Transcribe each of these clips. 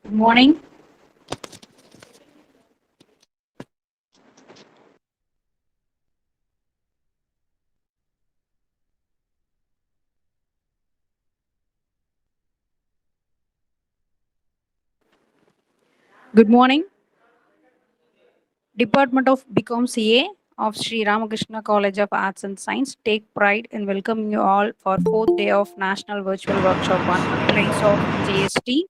Good morning. Good morning. Department of Become CA of Sri Ramakrishna College of Arts and Science take pride in welcoming you all for fourth day of National Virtual Workshop on Applies of GST.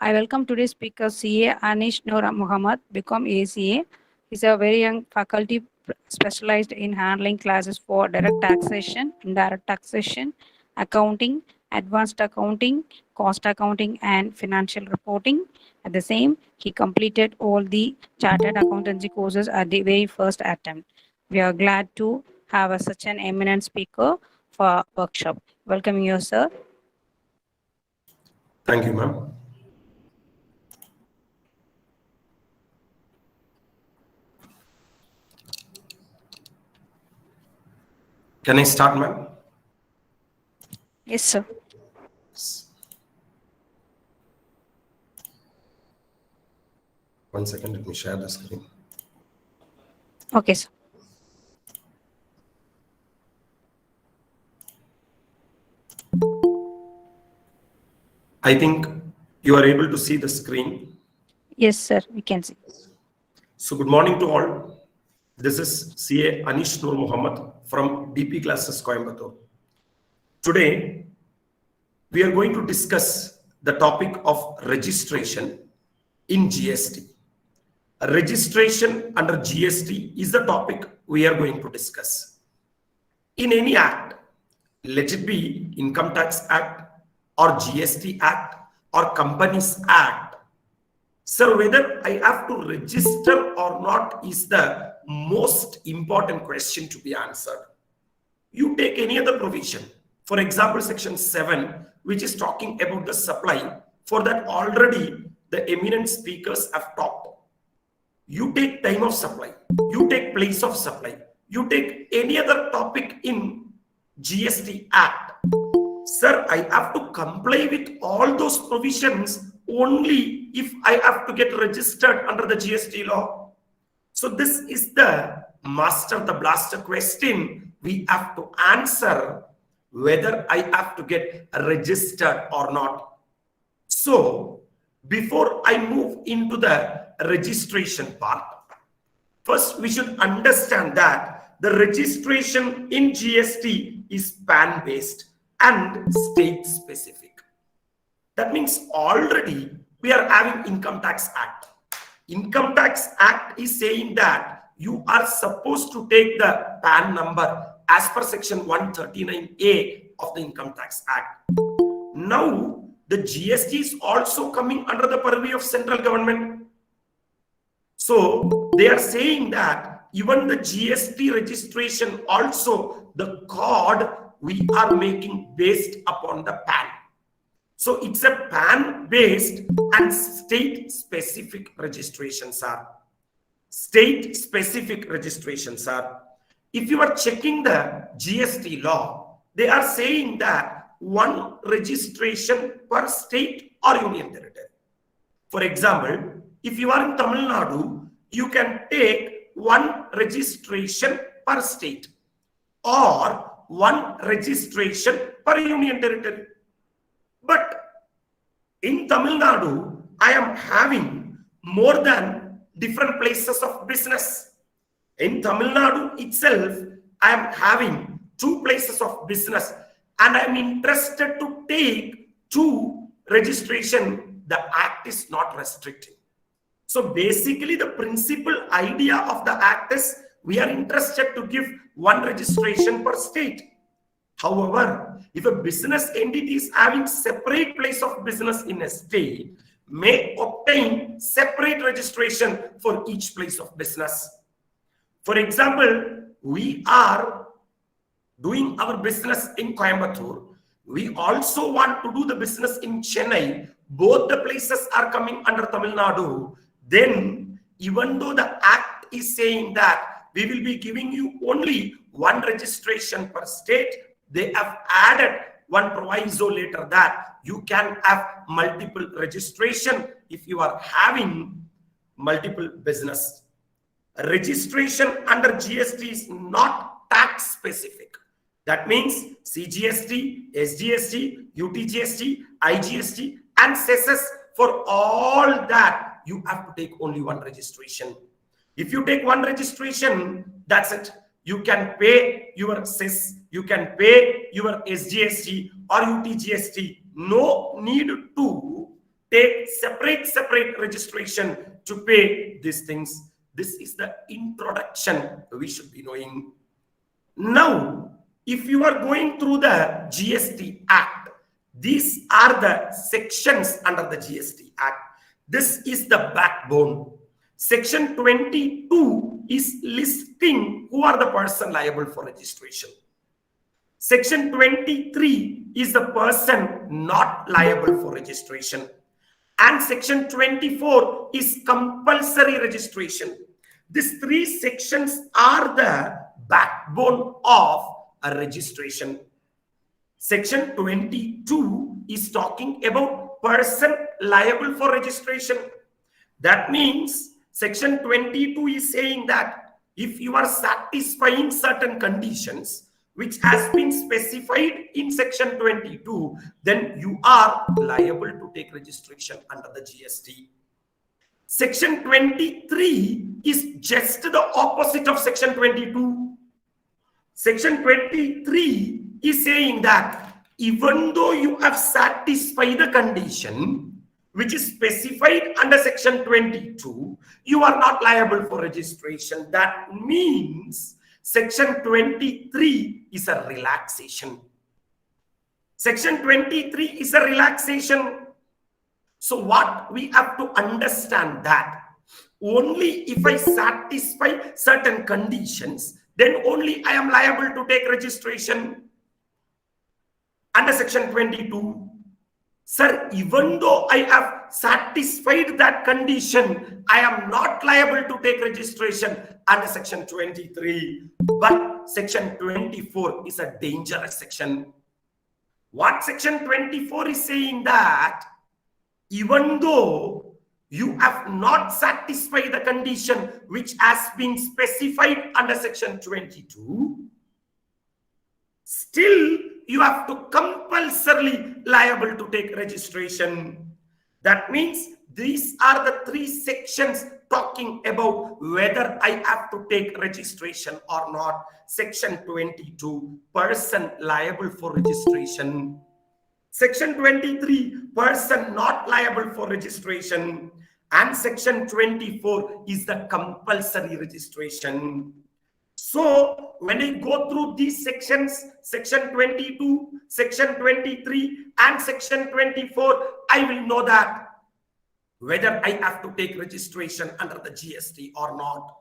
I welcome today's speaker CA Anish Noor Muhammad, become ACA. He's a very young faculty specialized in handling classes for direct taxation, indirect taxation, accounting, advanced accounting, cost accounting, and financial reporting. At the same, he completed all the chartered accountancy courses at the very first attempt. We are glad to have such an eminent speaker for our workshop. Welcome you, sir. Thank you, ma'am. Can I start, ma'am? Yes, sir. One second, let me share the screen. Okay, sir. I think you are able to see the screen. Yes, sir. We can see. So good morning to all. This is CA Anish Noor Muhammad from DP Classes Coimbatore. Today, we are going to discuss the topic of registration in GST. Registration under GST is the topic we are going to discuss. In any act, let it be Income Tax Act or GST Act or Companies Act, sir, whether I have to register or not is the most important question to be answered. You take any other provision, for example, section 7, which is talking about the supply. For that, already the eminent speakers have talked. You take time of supply, you take place of supply, you take any other topic in GST Act. Sir, I have to comply with all those provisions only if I have to get registered under the GST law. So this is the the blaster question we have to answer, whether I have to get registered or not. So before I move into the registration part, first we should understand that the registration in GST is PAN based and state specific. That means already we are having Income Tax Act. Income Tax Act is saying that you are supposed to take the PAN number as per section 139A of the Income Tax Act. Now the GST is also coming under the purview of central government. So they are saying that even the GST registration also the card we are making based upon the PAN. So it's a PAN based and state specific registrations are. State specific registrations are. If you are checking the GST law, they are saying that one registration per state or union territory. For example, if you are in Tamil Nadu, you can take one registration per state or one registration per union territory. But in Tamil Nadu, I am having more than different places of business. In Tamil Nadu itself, I am having 2 places of business and I am interested to take 2 registration. The act is not restricting. So basically the principal idea of the act is we are interested to give 1 registration per state. However, if a business entity is having separate place of business in a state, may obtain separate registration for each place of business. For example, we are doing our business in Coimbatore. We also want to do the business in Chennai. Both the places are coming under Tamil Nadu. Then, even though the act is saying that we will be giving you only 1 registration per state, they have added one proviso later that you can have multiple registration if you are having multiple business. Registration under GST is not tax specific. That means CGST, SGST, UTGST, IGST, and CESS, for all that you have to take only one registration. If you take one registration, that's it. You can pay your CESS, you can pay your SGST or UTGST. No need to take separate registration to pay these things. This is the introduction we should be knowing. Now, if you are going through the GST Act, these are the sections under the GST Act. This is the backbone. Section 22 is listing who are the person liable for registration. Section 23 is the person not liable for registration. And section 24 is compulsory registration. These three sections are the backbone of a registration. Section 22 is talking about person liable for registration. That means section 22 is saying that if you are satisfying certain conditions which has been specified in section 22, then you are liable to take registration under the GST. Section 23 is just the opposite of section 22. Section 23 is saying that even though you have satisfied the condition which is specified under section 22, you are not liable for registration. That means section 23 is a relaxation. Section 23 is a relaxation. So what we have to understand that only if I satisfy certain conditions, then only I am liable to take registration under section 22. Sir, even though I have satisfied that condition, I am not liable to take registration under section 23. But section 24 is a dangerous section. What section 24 is saying that even though you have not satisfied the condition which has been specified under section 22, still you have to compulsorily liable to take registration. That means these are the three sections talking about whether I have to take registration or not. Section 22, person liable for registration. Section 23, person not liable for registration. And section 24 is the compulsory registration. So when I go through these sections, section 22, section 23, and section 24, I will know that whether I have to take registration under the GST or not.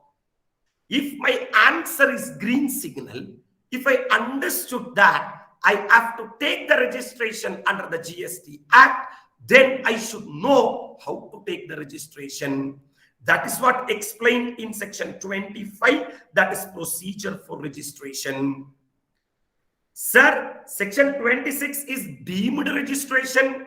If my answer is green signal, if I understood that I have to take the registration under the GST Act, then I should know how to take the registration. That is what explained in section 25, that is procedure for registration. Sir, section 26 is deemed registration.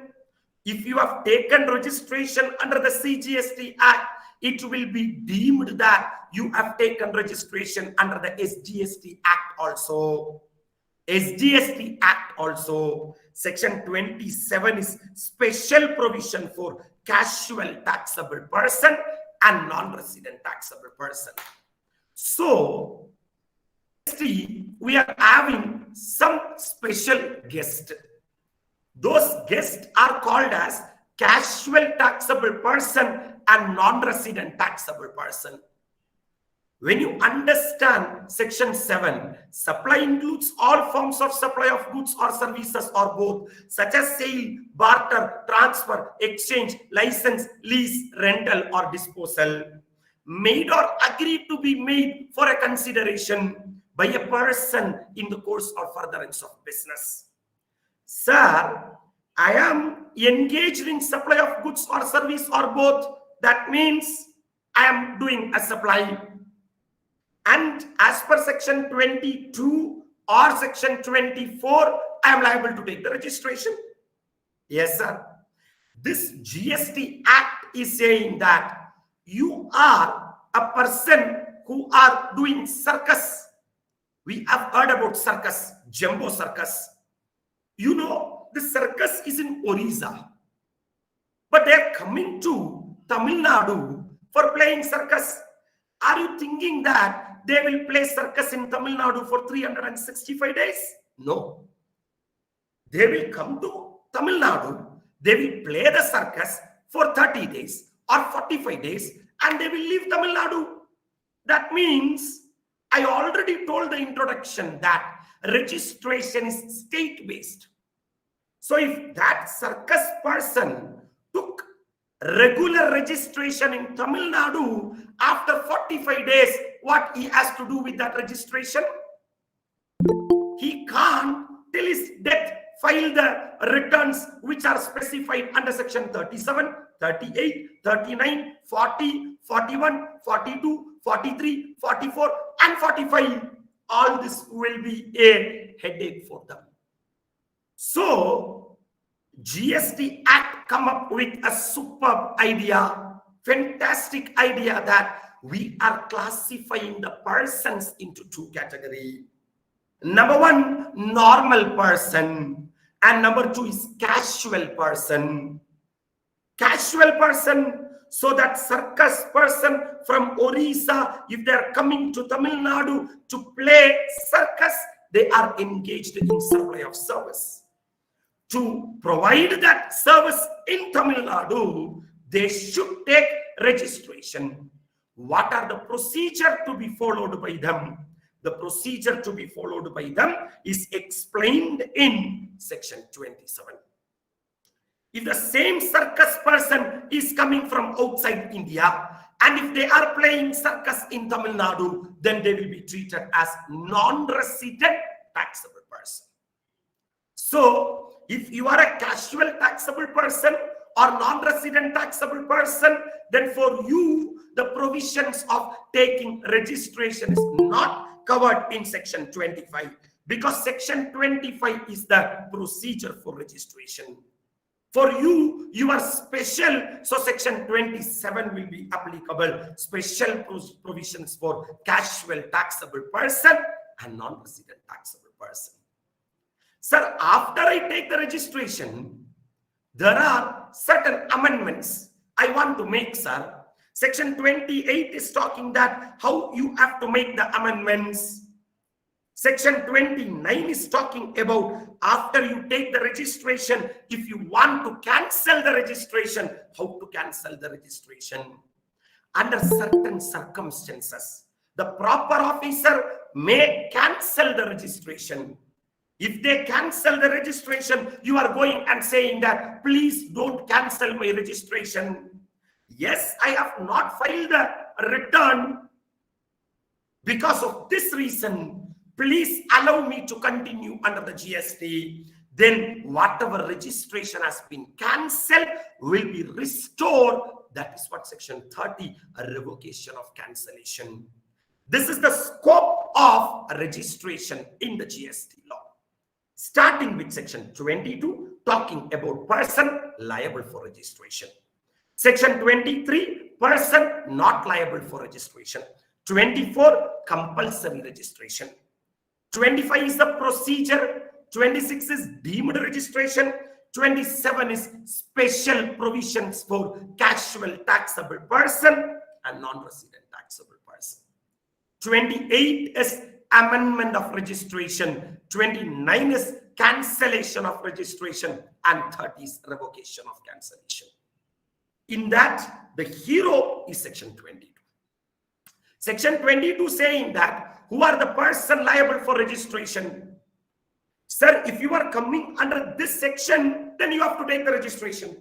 If you have taken registration under the CGST Act, it will be deemed that you have taken registration under the SGST Act also. SGST Act also. Section 27 is special provision for casual taxable person and non-resident taxable person. So, we are having some special guests. Those guests are called as casual taxable person and non-resident taxable person. When you understand section 7, supply includes all forms of supply of goods or services or both, such as sale, barter, transfer, exchange, license, lease, rental, or disposal, made or agreed to be made for a consideration by a person in the course or furtherance of business. Sir, I am engaged in supply of goods or service or both. That means I am doing a supply. And as per section 22 or section 24, I am liable to take the registration. Yes, sir. This GST Act is saying that you are a person who are doing circus. We have heard about circus, jumbo circus. You know, the circus is in Orissa, but they are coming to Tamil Nadu for playing circus. Are you thinking that they will play circus in Tamil Nadu for 365 days? No. They will come to Tamil Nadu, they will play the circus for 30 days or 45 days, and they will leave Tamil Nadu. That means, I already told the introduction that registration is state-based. So if that circus person took regular registration in Tamil Nadu, after 45 days, what he has to do with that registration? He can't, till his death, file the returns which are specified under section 37, 38, 39, 40, 41, 42, 43, 44, and 45. All this will be a headache for them. So, GST Act come up with a superb idea, fantastic idea that we are classifying the persons into two categories. Number one, normal person, and number two is casual person. Casual person, so that circus person from Orissa, if they are coming to Tamil Nadu to play circus, they are engaged in supply of service. To provide that service in Tamil Nadu, they should take registration. What are the procedure to be followed by them? The procedure to be followed by them is explained in section 27. If the same circus person is coming from outside India, and if they are playing circus in Tamil Nadu, then they will be treated as non-resident taxable person. So, if you are a casual taxable person or non-resident taxable person, then for you, the provisions of taking registration is not covered in section 25, because section 25 is the procedure for registration. For you, you are special, so section 27 will be applicable. Special provisions for casual taxable person and non-resident taxable person. Sir, after I take the registration, there are certain amendments I want to make, sir. Section 28 is talking that how you have to make the amendments. Section 29 is talking about after you take the registration, if you want to cancel the registration, how to cancel the registration. Under certain circumstances, the proper officer may cancel the registration. If they cancel the registration, you are going and saying that, please don't cancel my registration. Yes, I have not filed a return because of this reason. Please allow me to continue under the GST. Then whatever registration has been cancelled will be restored. That is what section 30, a revocation of cancellation. This is the scope of a registration in the GST law. Starting with section 22, talking about person liable for registration. Section 23, person not liable for registration. 24, compulsory registration. 25 is the procedure. 26 is deemed registration. 27 is special provisions for casual taxable person and non-resident taxable person. 28 is amendment of registration. 29 is cancellation of registration, and 30 is revocation of cancellation. In that, the hero is section 22. Section 22 saying that who are the person liable for registration? Sir, if you are coming under this section, then you have to take the registration.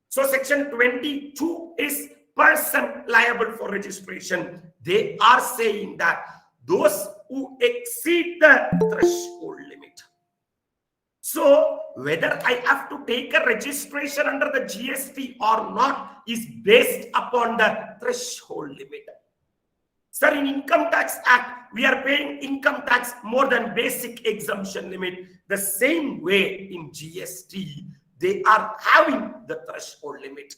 So section 22 is person liable for registration. They are saying that those who exceed the threshold limit. So whether I have to take a registration under the GST or not is based upon the threshold limit. Sir, in Income Tax Act, we are paying income tax more than basic exemption limit. The same way in GST, they are having the threshold limit.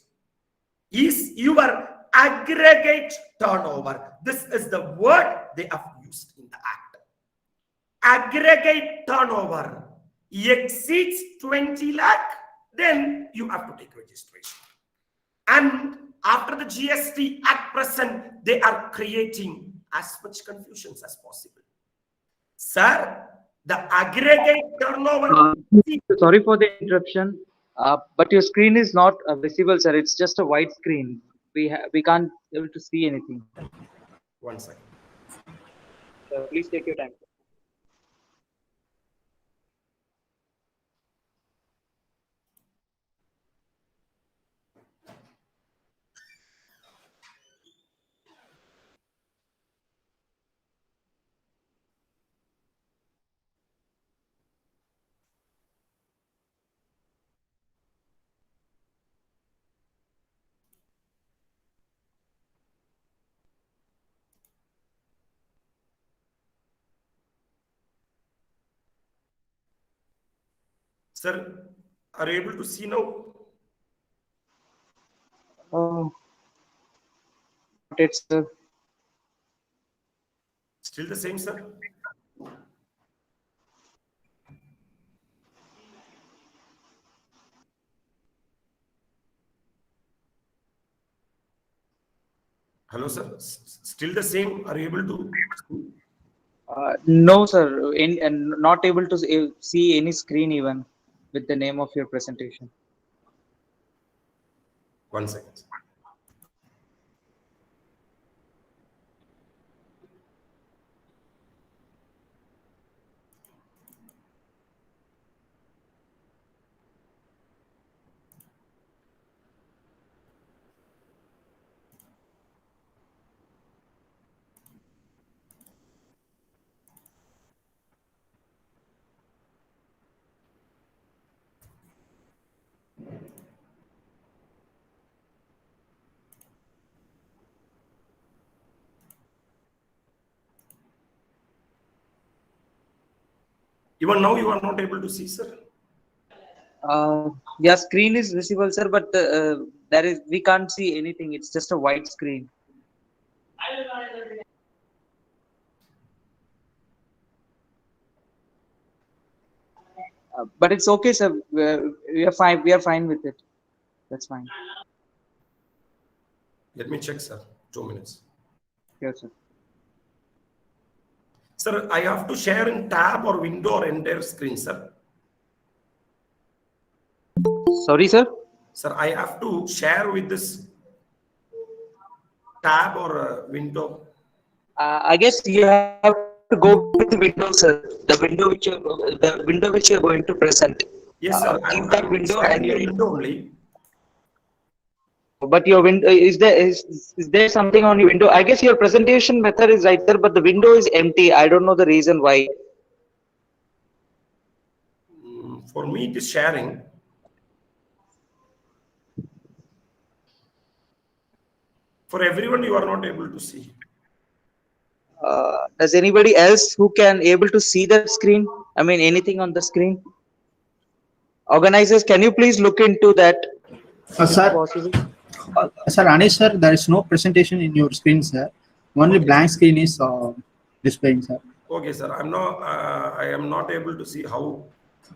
Is your aggregate turnover. This is the word they have used in the act. Aggregate turnover exceeds 20 lakh, then you have to take registration. And after the GST at present, they are creating as much confusions as possible. Sir, the aggregate turnover. Sorry for the interruption, but your screen is not visible, sir. It's just a white screen. We can't able to see anything. 1 second. Please take your time. Sir, are you able to see now? It's Still the same, sir? Hello, sir. Still the same? Are you able to? no, sir. And not able to see any screen even with the name of your presentation. 1 second. Even now, you are not able to see, sir? Yeah, screen is visible, sir, but we can't see anything. It's just a white screen. But it's okay, sir. We are fine. We are fine with it. That's fine. Let me check, sir. 2 minutes. Yes, sir. Sir, I have to share in tab or window or entire screen, sir. Sorry, sir. Sir, I have to share with this tab or window. I guess you have to go with the window, sir. The window which you're going to present. Yes, sir. Keep that window and your window only. But your window is there something on your window? I guess your presentation method is right there, but the window is empty. I don't know the reason why. For me, it is sharing. For everyone, you are not able to see. Does anybody else who can able to see that screen? I mean, anything on the screen? Organizers, can you please look into that? Sir, Possible? sir, Anish, sir, there is no presentation in your screen, sir. Only blank screen is displaying, sir. Okay, sir. I am not able to see how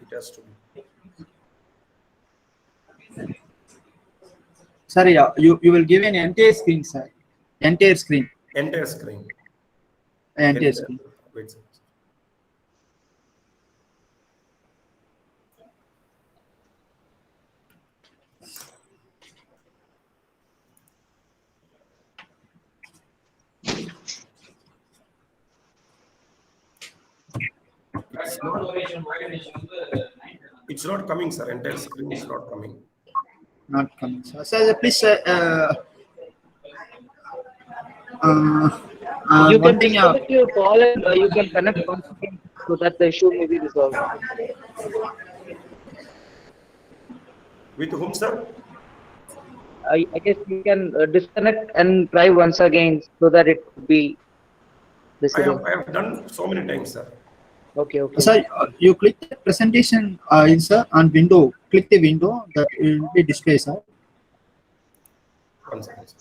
it has to be. Sir, yeah, you will give an entire screen, sir. Entire screen. Entire screen. Entire screen. Wait, sir. It's not coming, sir. Entire screen is not coming. Not coming, sir. Sir, please, You one can thing, disconnect your call and you can connect once again so that the issue may be resolved. With whom, sir? I guess you can disconnect and try once again so that it could be the I serial? have done so many times, sir. Okay, okay. Sir, you click the presentation, sir, on window. Click the window that will be displayed, sir. 1 second, sir.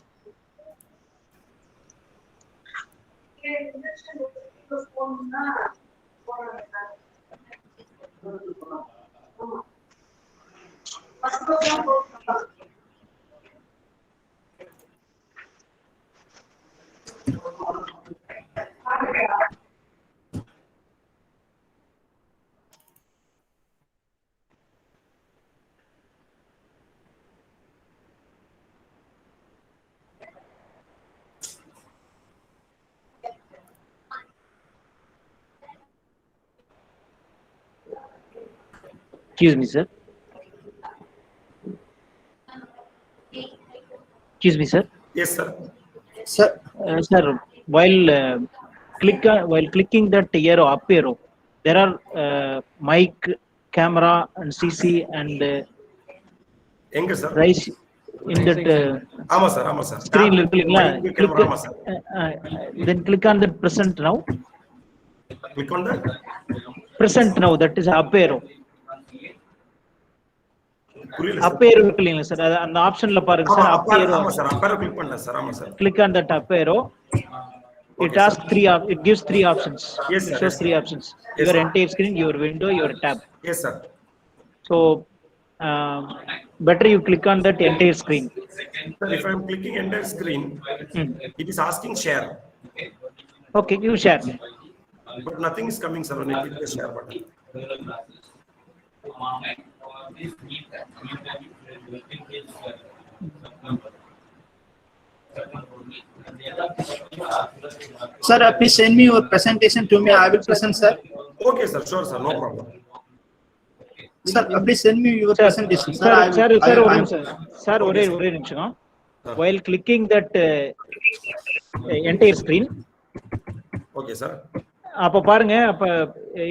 Excuse me, sir. Excuse me, sir. Yes, sir. Sir, Sir, while clicking that arrow, up arrow, there are mic, camera, and CC and Enga, sir. rise in that Ama, sir. Ama, sir. screen. Tab, mic, Click, camera, ama, sir. then click on that present now. Click on the Present now. That is up arrow. புரியல Up sir. arrow இல்லைங்களா sir? அந்த ஆப்ஷன்ல பாருங்க sir. Up arrow. ஆமா sir. அப்பற click பண்ணேன் sir. ஆமா sir. Click on that up arrow. It Okay, asks it gives 3 options. Yes, It sir. shows Yes, 3 sir. options. Yes, Your sir. entire screen, your window, your tab. Yes, sir. So better you click on that entire screen. Sir, if I'm clicking entire screen, it is asking share. Okay, you share. But nothing is coming, sir, when I click the share button. sir, please send me your presentation to me. I will present, sir. Okay, sir. Sure, sir. No problem. Sir, please send me your presentation, sir. Sir, ஒரே நிமிஷம். While clicking that entire screen, Okay, sir. அப்ப பாருங்க, அப்ப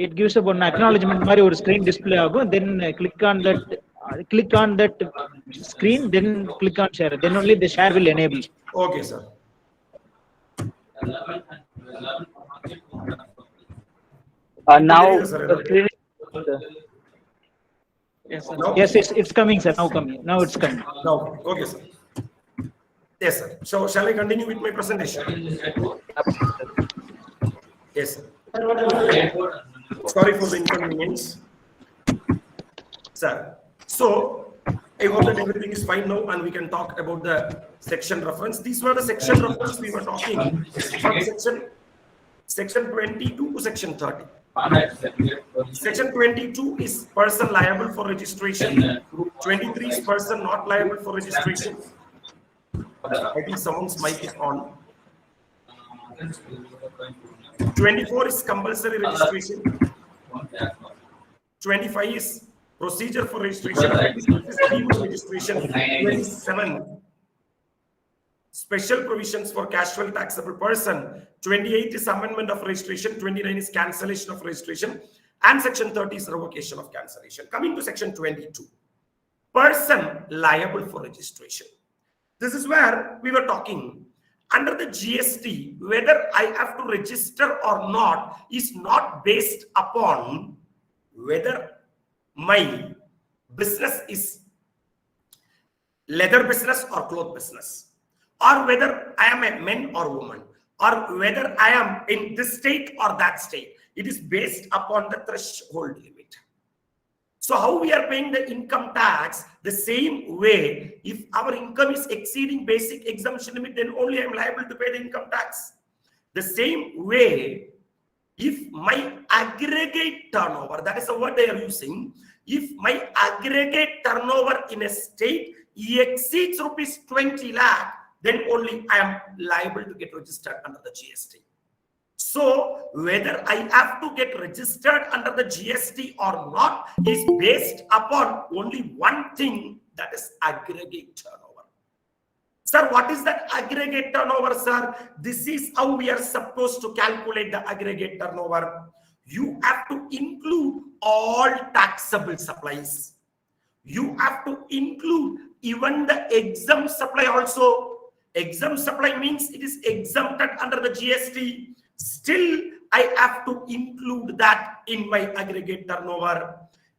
it gives a one acknowledgement மாதிரி ஒரு screen display ஆகும். Then click on that screen, then click on share. Then only the share will enable. Okay, sir. Now sir, the screen. Now? Yes, it's coming, sir. Now it's coming. Now, okay, sir. Yes, sir. So, shall I continue with my presentation? Yes, sir. Sorry for the inconvenience. Sir, so I hope that everything is fine now and we can talk about the section reference. These were the section reference we were talking from section 22 to section 30. Section 22 is person liable for registration. 23 is person not liable for registration. I think someone's mic is on. 24 is compulsory registration. 25 is procedure for registration. 26 is deemed registration. 27 special provisions for casual taxable person. 28 is amendment of registration. 29 is cancellation of registration. And section 30 is revocation of cancellation. Coming to section 22, person liable for registration. This is where we were talking. Under the GST, whether I have to register or not is not based upon whether my business is leather business or cloth business, or whether I am a man or woman, or whether I am in this state or that state. It is based upon the threshold limit. So how we are paying the income tax? The same way, if our income is exceeding basic exemption limit, then only I am liable to pay the income tax. The same way, if my aggregate turnover, that is the word they are using, if my aggregate turnover in a state exceeds rupees 20 lakh, then only I am liable to get registered under the GST. So whether I have to get registered under the GST or not is based upon only one thing, that is aggregate turnover. Sir, what is that aggregate turnover, sir? This is how we are supposed to calculate the aggregate turnover. You have to include all taxable supplies. You have to include even the exempt supply also. Exempt supply means it is exempted under the GST. still I have to include that in my aggregate turnover.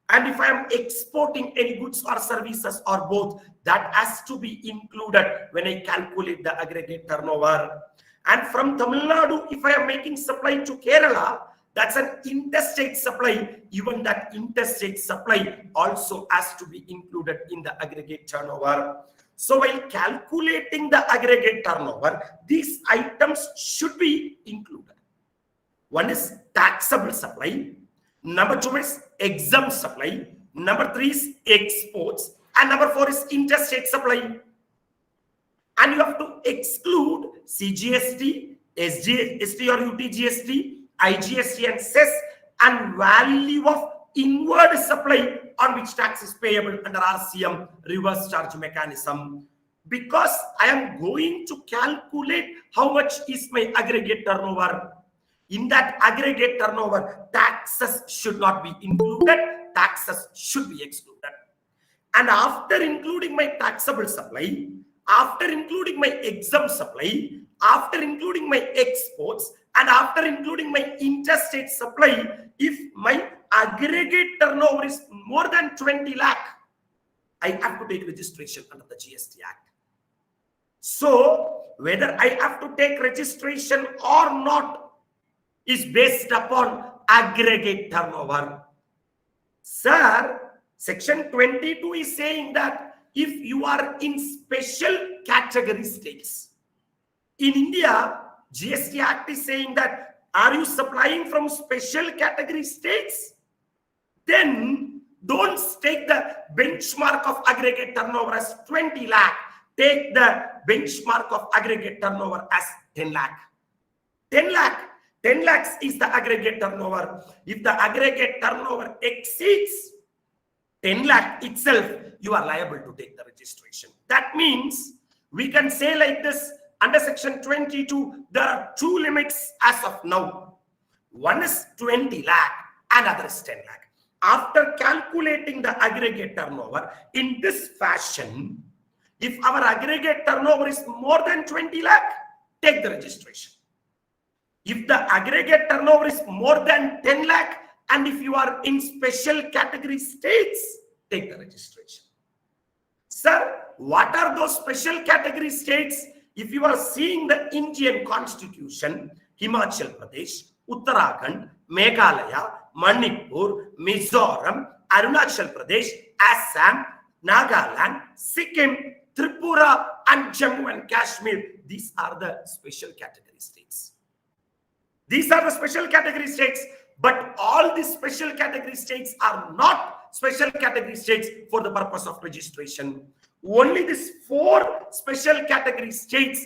And if I am exporting any goods or services or both, that has to be included when I calculate the aggregate turnover. And from Tamil Nadu, if I am making supply to Kerala, that's an interstate supply. Even that interstate supply also has to be included in the aggregate turnover. So while calculating the aggregate turnover, these items should be included. One is taxable supply. Number 2 is exempt supply. Number 3 is exports. And number 4 is interstate supply. And you have to exclude CGST, SGST or UTGST, IGST and cess, and value of inward supply on which tax is payable under RCM, reverse charge mechanism. Because I am going to calculate how much is my aggregate turnover. In that aggregate turnover, taxes should not be included, taxes should be excluded. And after including my taxable supply, after including my exempt supply, after including my exports, and after including my interstate supply, if my aggregate turnover is more than 20 lakh, I have to take registration under the GST Act. So whether I have to take registration or not is based upon aggregate turnover. Sir, section 22 is saying that if you are in special category states, in India, GST Act is saying that are you supplying from special category states? Then don't take the benchmark of aggregate turnover as 20 lakh. Take the benchmark of aggregate turnover as 10 lakh. 10 lakh. 10 lakhs is the aggregate turnover. If the aggregate turnover exceeds 10 lakh itself, you are liable to take the registration. That means we can say like this, under section 22, there are 2 limits as of now. One is 20 lakh and other is 10 lakh. After calculating the aggregate turnover in this fashion, if our aggregate turnover is more than 20 lakh, take the registration. If the aggregate turnover is more than 10 lakh, and if you are in special category states, take the registration. Sir, what are those special category states? If you are seeing the Indian constitution, Himachal Pradesh, Uttarakhand, Meghalaya, Manipur, Mizoram, Arunachal Pradesh, Assam, Nagaland, Sikkim, Tripura, and Jammu and Kashmir, these are the special category states. These are the special category states, but all these special category states are not special category states for the purpose of registration. Only these 4 special category states,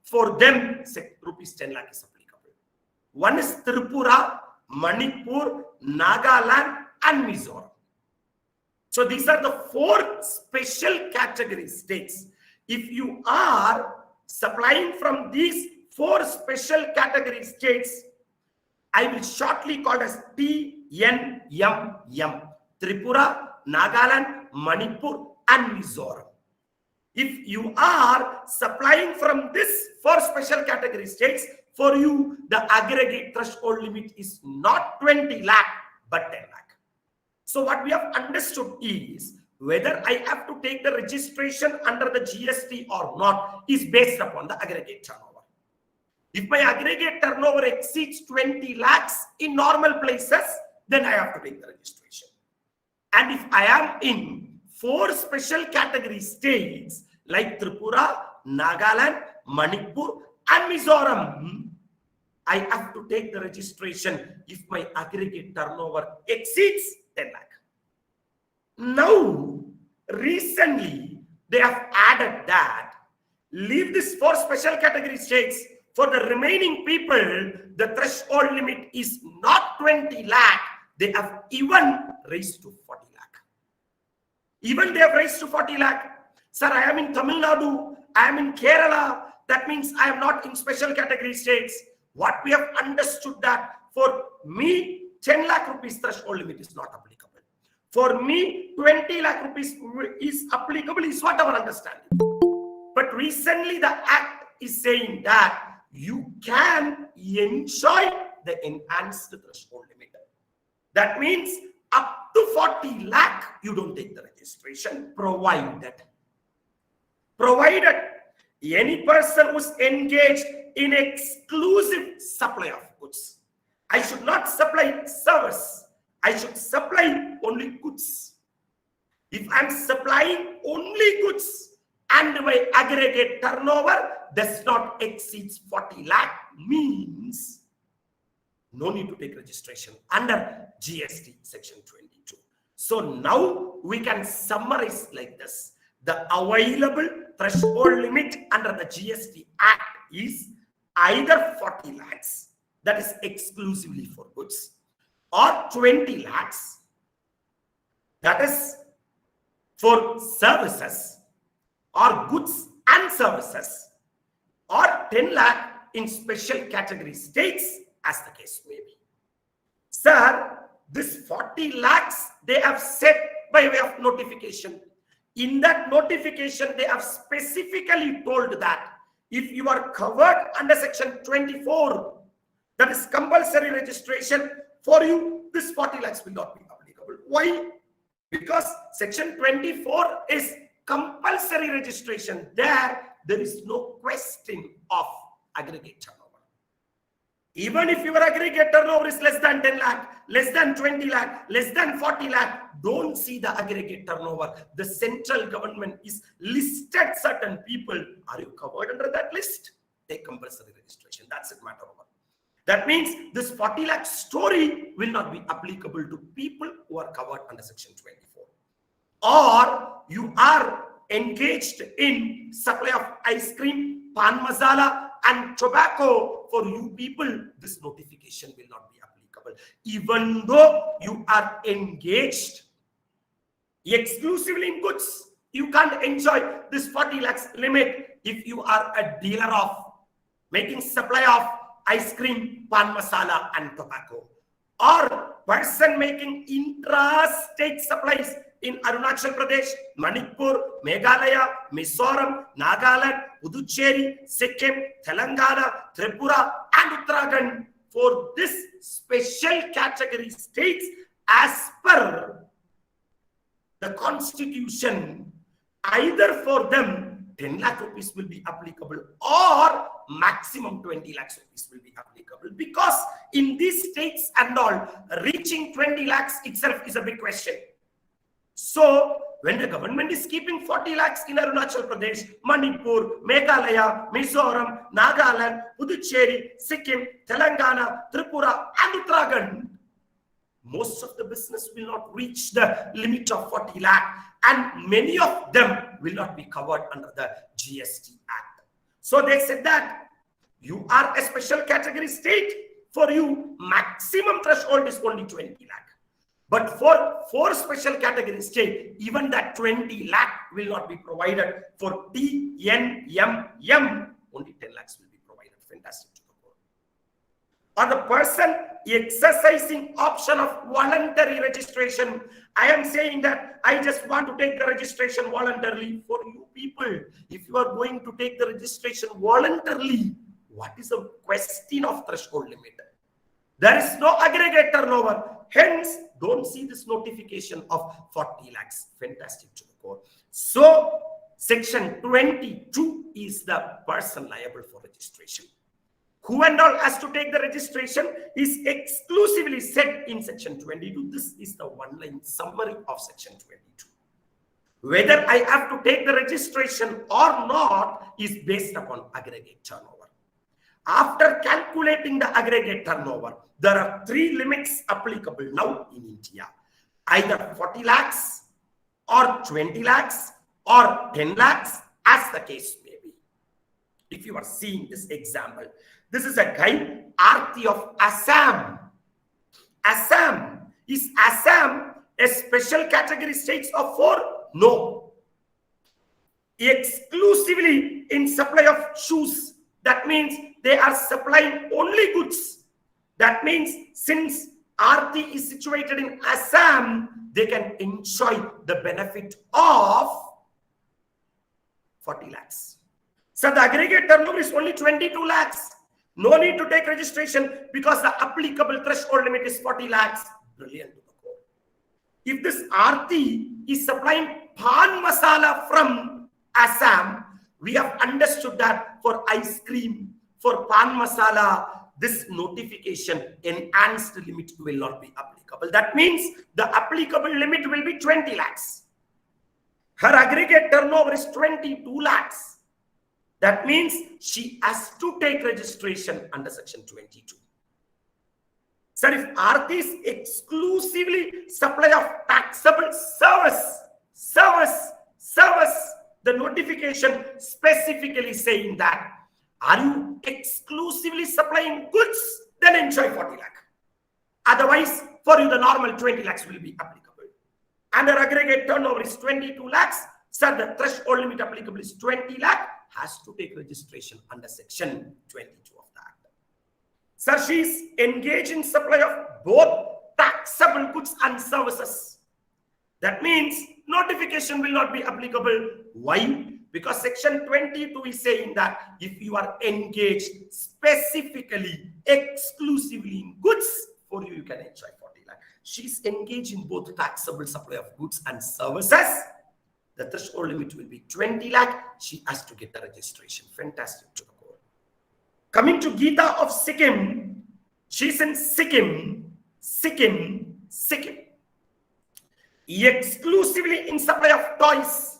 for them, rupees 10 lakh is applicable. One is Tripura, Manipur, Nagaland, and Mizoram. So these are the 4 special category states. If you are supplying from these 4 special category states, I will shortly call as TNMM: Tripura, Nagaland, Manipur, and Mizoram. If you are supplying from this 4 special category states, for you, the aggregate threshold limit is not 20 lakh, but 10 lakh. So what we have understood is whether I have to take the registration under the GST or not is based upon the aggregate turnover. If my aggregate turnover exceeds 20 lakhs in normal places, then I have to take the registration. And if I am in 4 special category states like Tripura, Nagaland, Manipur, and Mizoram, I have to take the registration if my aggregate turnover exceeds 10 lakh. Now, recently, they have added that, leave these 4 special category states. For the remaining people, the threshold limit is not 20 lakh. They have even raised to 40 lakh. Even they have raised to 40 lakh. Sir, I am in Tamil Nadu. I am in Kerala. That means I am not in special category states. What we have understood that for me, 10 lakh rupees threshold limit is not applicable. For me, 20 lakh rupees is applicable is what our understanding. But recently the act is saying that you can enjoy the enhanced threshold limit. That means up to 40 lakh, you don't take the registration, provided any person who's engaged in exclusive supply of goods. I should not supply service. I should supply only goods. If I'm supplying only goods and my aggregate turnover does not exceed 40 lakh, means no need to take registration under GST section 22. So now we can summarize like this. The available threshold limit under the GST Act is either 40 lakhs, that is exclusively for goods, or 20 lakhs, that is for services, or goods and services, or 10 lakh in special category states, as the case may be. Sir, this 40 lakhs they have set by way of notification. In that notification, they have specifically told that if you are covered under section 24, that is compulsory registration, for you, this 40 lakhs will not be applicable. Why? Because section 24 is compulsory registration. There is no question of aggregate turnover. Even if your aggregate turnover is less than 10 lakh, less than 20 lakh, less than 40 lakh, don't see the aggregate turnover. The central government is listed certain people. Are you covered under that list? Take compulsory registration. That's it, matter over. That means this 40 lakh story will not be applicable to people who are covered under section 24. Or you are engaged in supply of ice cream, pan masala, and tobacco. For you people, this notification will not be applicable. Even though you are engaged exclusively in goods, you can't enjoy this 40 lakhs limit if you are a dealer of making supply of ice cream, pan masala, and tobacco, or person making intra-state supplies in Arunachal Pradesh, Manipur, Meghalaya, Mizoram, Nagaland, Puducherry, Sikkim, Telangana, Tripura, and Uttarakhand. For this special category states, as per the constitution, either for them 10 lakh rupees will be applicable or maximum 20 lakhs rupees will be applicable, because in these states and all, reaching 20 lakhs itself is a big question. So when the government is keeping 40 lakhs in Arunachal Pradesh, Manipur, Meghalaya, Mizoram, Nagaland, Puducherry, Sikkim, Telangana, Tripura, and Uttarakhand, most of the business will not reach the limit of 40 lakh, and many of them will not be covered under the GST Act. So they said that you are a special category state, for you maximum threshold is only 20 lakh. But for special category state, even that 20 lakh will not be provided. For TNMM, only 10 lakhs will be provided. Fantastic to the core. Or the person exercising option of voluntary registration. I am saying that I just want to take the registration voluntarily. For you people, if you are going to take the registration voluntarily, what is the question of threshold limit? There is no aggregate turnover. Hence, don't see this notification of 40 lakhs. Fantastic to the core. So, section 22 is the person liable for registration. Who and all has to take the registration is exclusively said in section 22. This is the one-line summary of section 22. Whether I have to take the registration or not is based upon aggregate turnover. After calculating the aggregate turnover, there are 3 limits applicable now in India. Either 40 lakhs or 20 lakhs or 10 lakhs, as the case may be. If you are seeing this example, this is a guy, Aarti of Assam. Assam. Is Assam a special category state of 4? No. Exclusively in supply of shoes. That means they are supplying only goods. That means since Aarti is situated in Assam, they can enjoy the benefit of 40 lakhs. So the aggregate turnover is only 22 lakhs. No need to take registration because the applicable threshold limit is 40 lakhs. Brilliant to the core. If this Aarti is supplying pan masala from Assam, we have understood that for ice cream, for pan masala, this notification enhanced limit will not be applicable. That means the applicable limit will be 20 lakhs. Her aggregate turnover is 22 lakhs. That means she has to take registration under section 22. Sir, if Aarti is exclusively supply of taxable service, the notification specifically saying that, are you exclusively supplying goods? Then enjoy 40 lakh. Otherwise, for you, the normal 20 lakhs will be applicable. And her aggregate turnover is 22 lakhs. Sir, the threshold limit applicable is 20 lakh. Has to take registration under section 22 of that. Sir, she is engaged in supply of both taxable goods and services. That means notification will not be applicable. Why? Because section 22 is saying that if you are engaged specifically, exclusively in goods, for you, you can enjoy 40 lakh. She is engaged in both taxable supply of goods and services. The threshold limit will be 20 lakh. She has to get the registration. Fantastic to the core. Coming to Geeta of Sikkim, she's in Sikkim. Exclusively in supply of toys.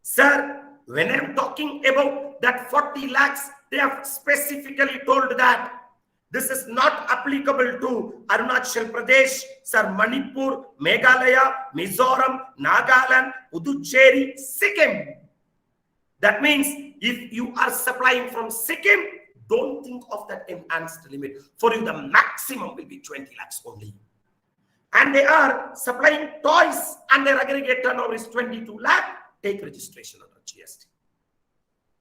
Sir, when I'm talking about that 40 lakhs, they have specifically told that this is not applicable to Arunachal Pradesh, Sir, Manipur, Meghalaya, Mizoram, Nagaland, Puducherry, Sikkim. That means if you are supplying from Sikkim, don't think of that enhanced limit. For you, the maximum will be 20 lakhs only. And they are supplying toys and their aggregate turnover is 22 lakh. Take registration under GST.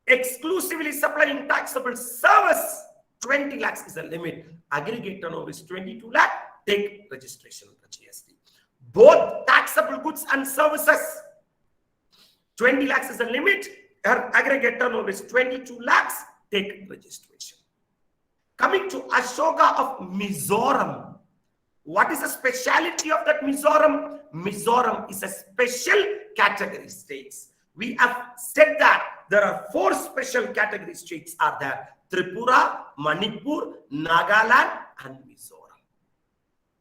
Exclusively supplying taxable service, 20 lakhs is the limit. Aggregate turnover is 22 lakh. Take registration under GST. Both taxable goods and services, 20 lakhs is the limit. Her aggregate turnover is 22 lakhs. Take registration. Coming to Ashoka of Mizoram. What is the speciality of that Mizoram? Mizoram is a special category states. We have said that there are 4 special category states are there. Tripura, Manipur, Nagaland and Mizoram.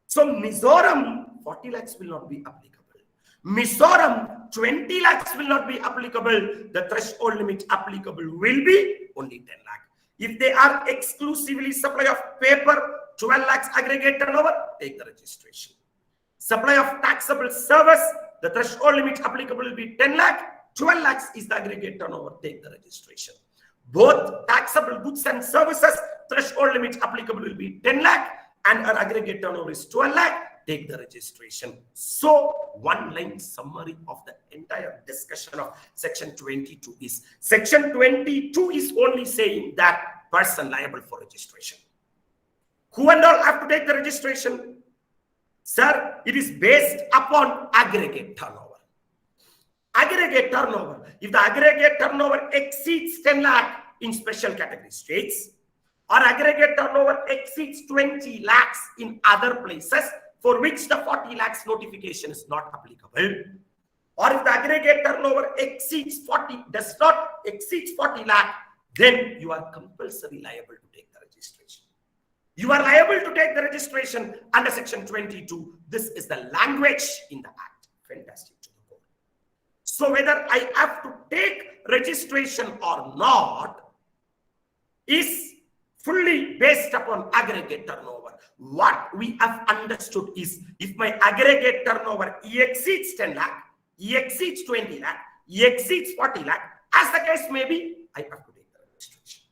So Mizoram, 40 lakhs will not be applicable. Mizoram, 20 lakhs will not be applicable. The threshold limit applicable will be only 10 lakh. If they are exclusively supply of paper, 12 lakhs aggregate turnover, take the registration. Supply of taxable service, the threshold limit applicable will be 10 lakh. 12 lakhs is the aggregate turnover, take the registration. Both taxable goods and services, threshold limit applicable will be 10 lakh and our aggregate turnover is 12 lakh, take the registration. So, one line summary of the entire discussion of section 22 is, section 22 is only saying that person liable for registration. Who and all have to take the registration? Sir, it is based upon aggregate turnover. Aggregate turnover. If the aggregate turnover exceeds 10 lakh in special category states, or aggregate turnover exceeds 20 lakhs in other places for which the 40 lakhs notification is not applicable, or if the aggregate turnover does not exceed 40 lakh, then you are compulsory liable to take the registration. You are liable to take the registration under section 22. This is the language in the act. Fantastic. So whether I have to take registration or not is fully based upon aggregate turnover. What we have understood is, if my aggregate turnover exceeds 10 lakh, exceeds 20 lakh, exceeds 40 lakh, as the case may be, I have to take the registration.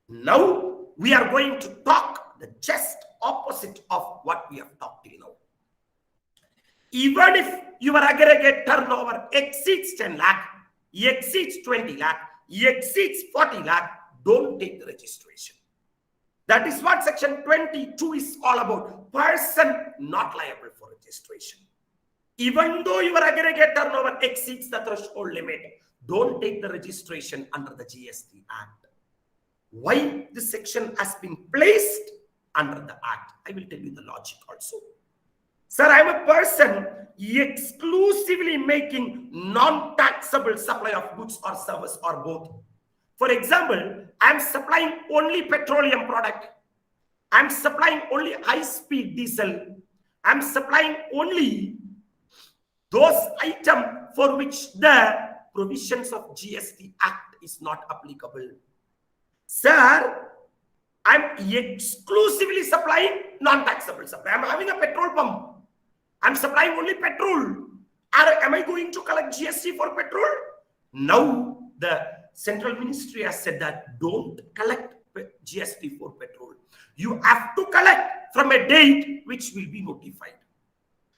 Now, we are going to talk the just opposite of what we have talked till now. Even if your aggregate turnover exceeds 10 lakh, exceeds 20 lakh, exceeds 40 lakh, don't take the registration. That is what section 22 is all about. Person not liable for registration. Even though your aggregate turnover exceeds the threshold limit, don't take the registration under the GST Act. why this section has been placed under the act. I will tell you the logic also. Sir, I am a person exclusively making non-taxable supply of goods or service or both. For example, I am supplying only petroleum product. I am supplying only high-speed diesel. I am supplying only those items for which the provisions of GST Act is not applicable. Sir, I am exclusively supplying non-taxable supply. I am having a petrol pump. I am supplying only petrol. Am I going to collect GST for petrol? Now, the central ministry has said that don't collect GST for petrol. You have to collect from a date which will be notified.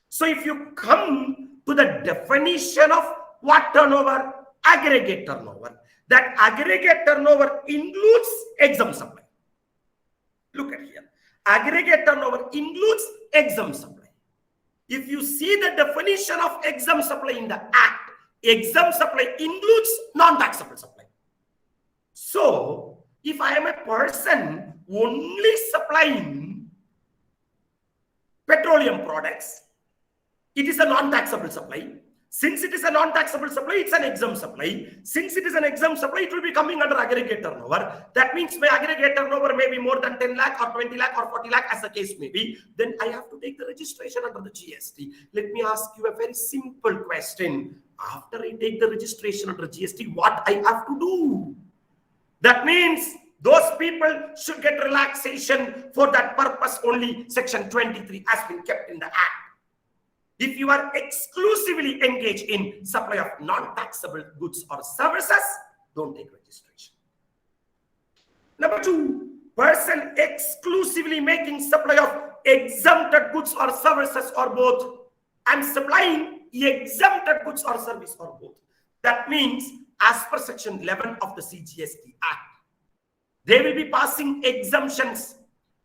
So if you come to the definition of what turnover? Aggregate turnover. That aggregate turnover includes exempt supply. Look at here. Aggregate turnover includes exempt supply. If you see the definition of exempt supply in the Act, exempt supply includes non-taxable supply. So, if I am a person only supplying petroleum products, it is a non-taxable supply. Since it is a non-taxable supply, it's an exempt supply. Since it is an exempt supply, it will be coming under aggregate turnover. That means my aggregate turnover may be more than 10 lakh or 20 lakh or 40 lakh as the case may be. Then I have to take the registration under the GST. Let me ask you a very simple question. After I take the registration under GST, what I have to do? That means those people should get relaxation. For that purpose only section 23 has been kept in the Act. If you are exclusively engaged in supply of non-taxable goods or services, don't take registration. Number two, person exclusively making supply of exempted goods or services or both. I'm supplying exempted goods or service or both. That means as per section 11 of the CGST Act, they will be passing exemptions.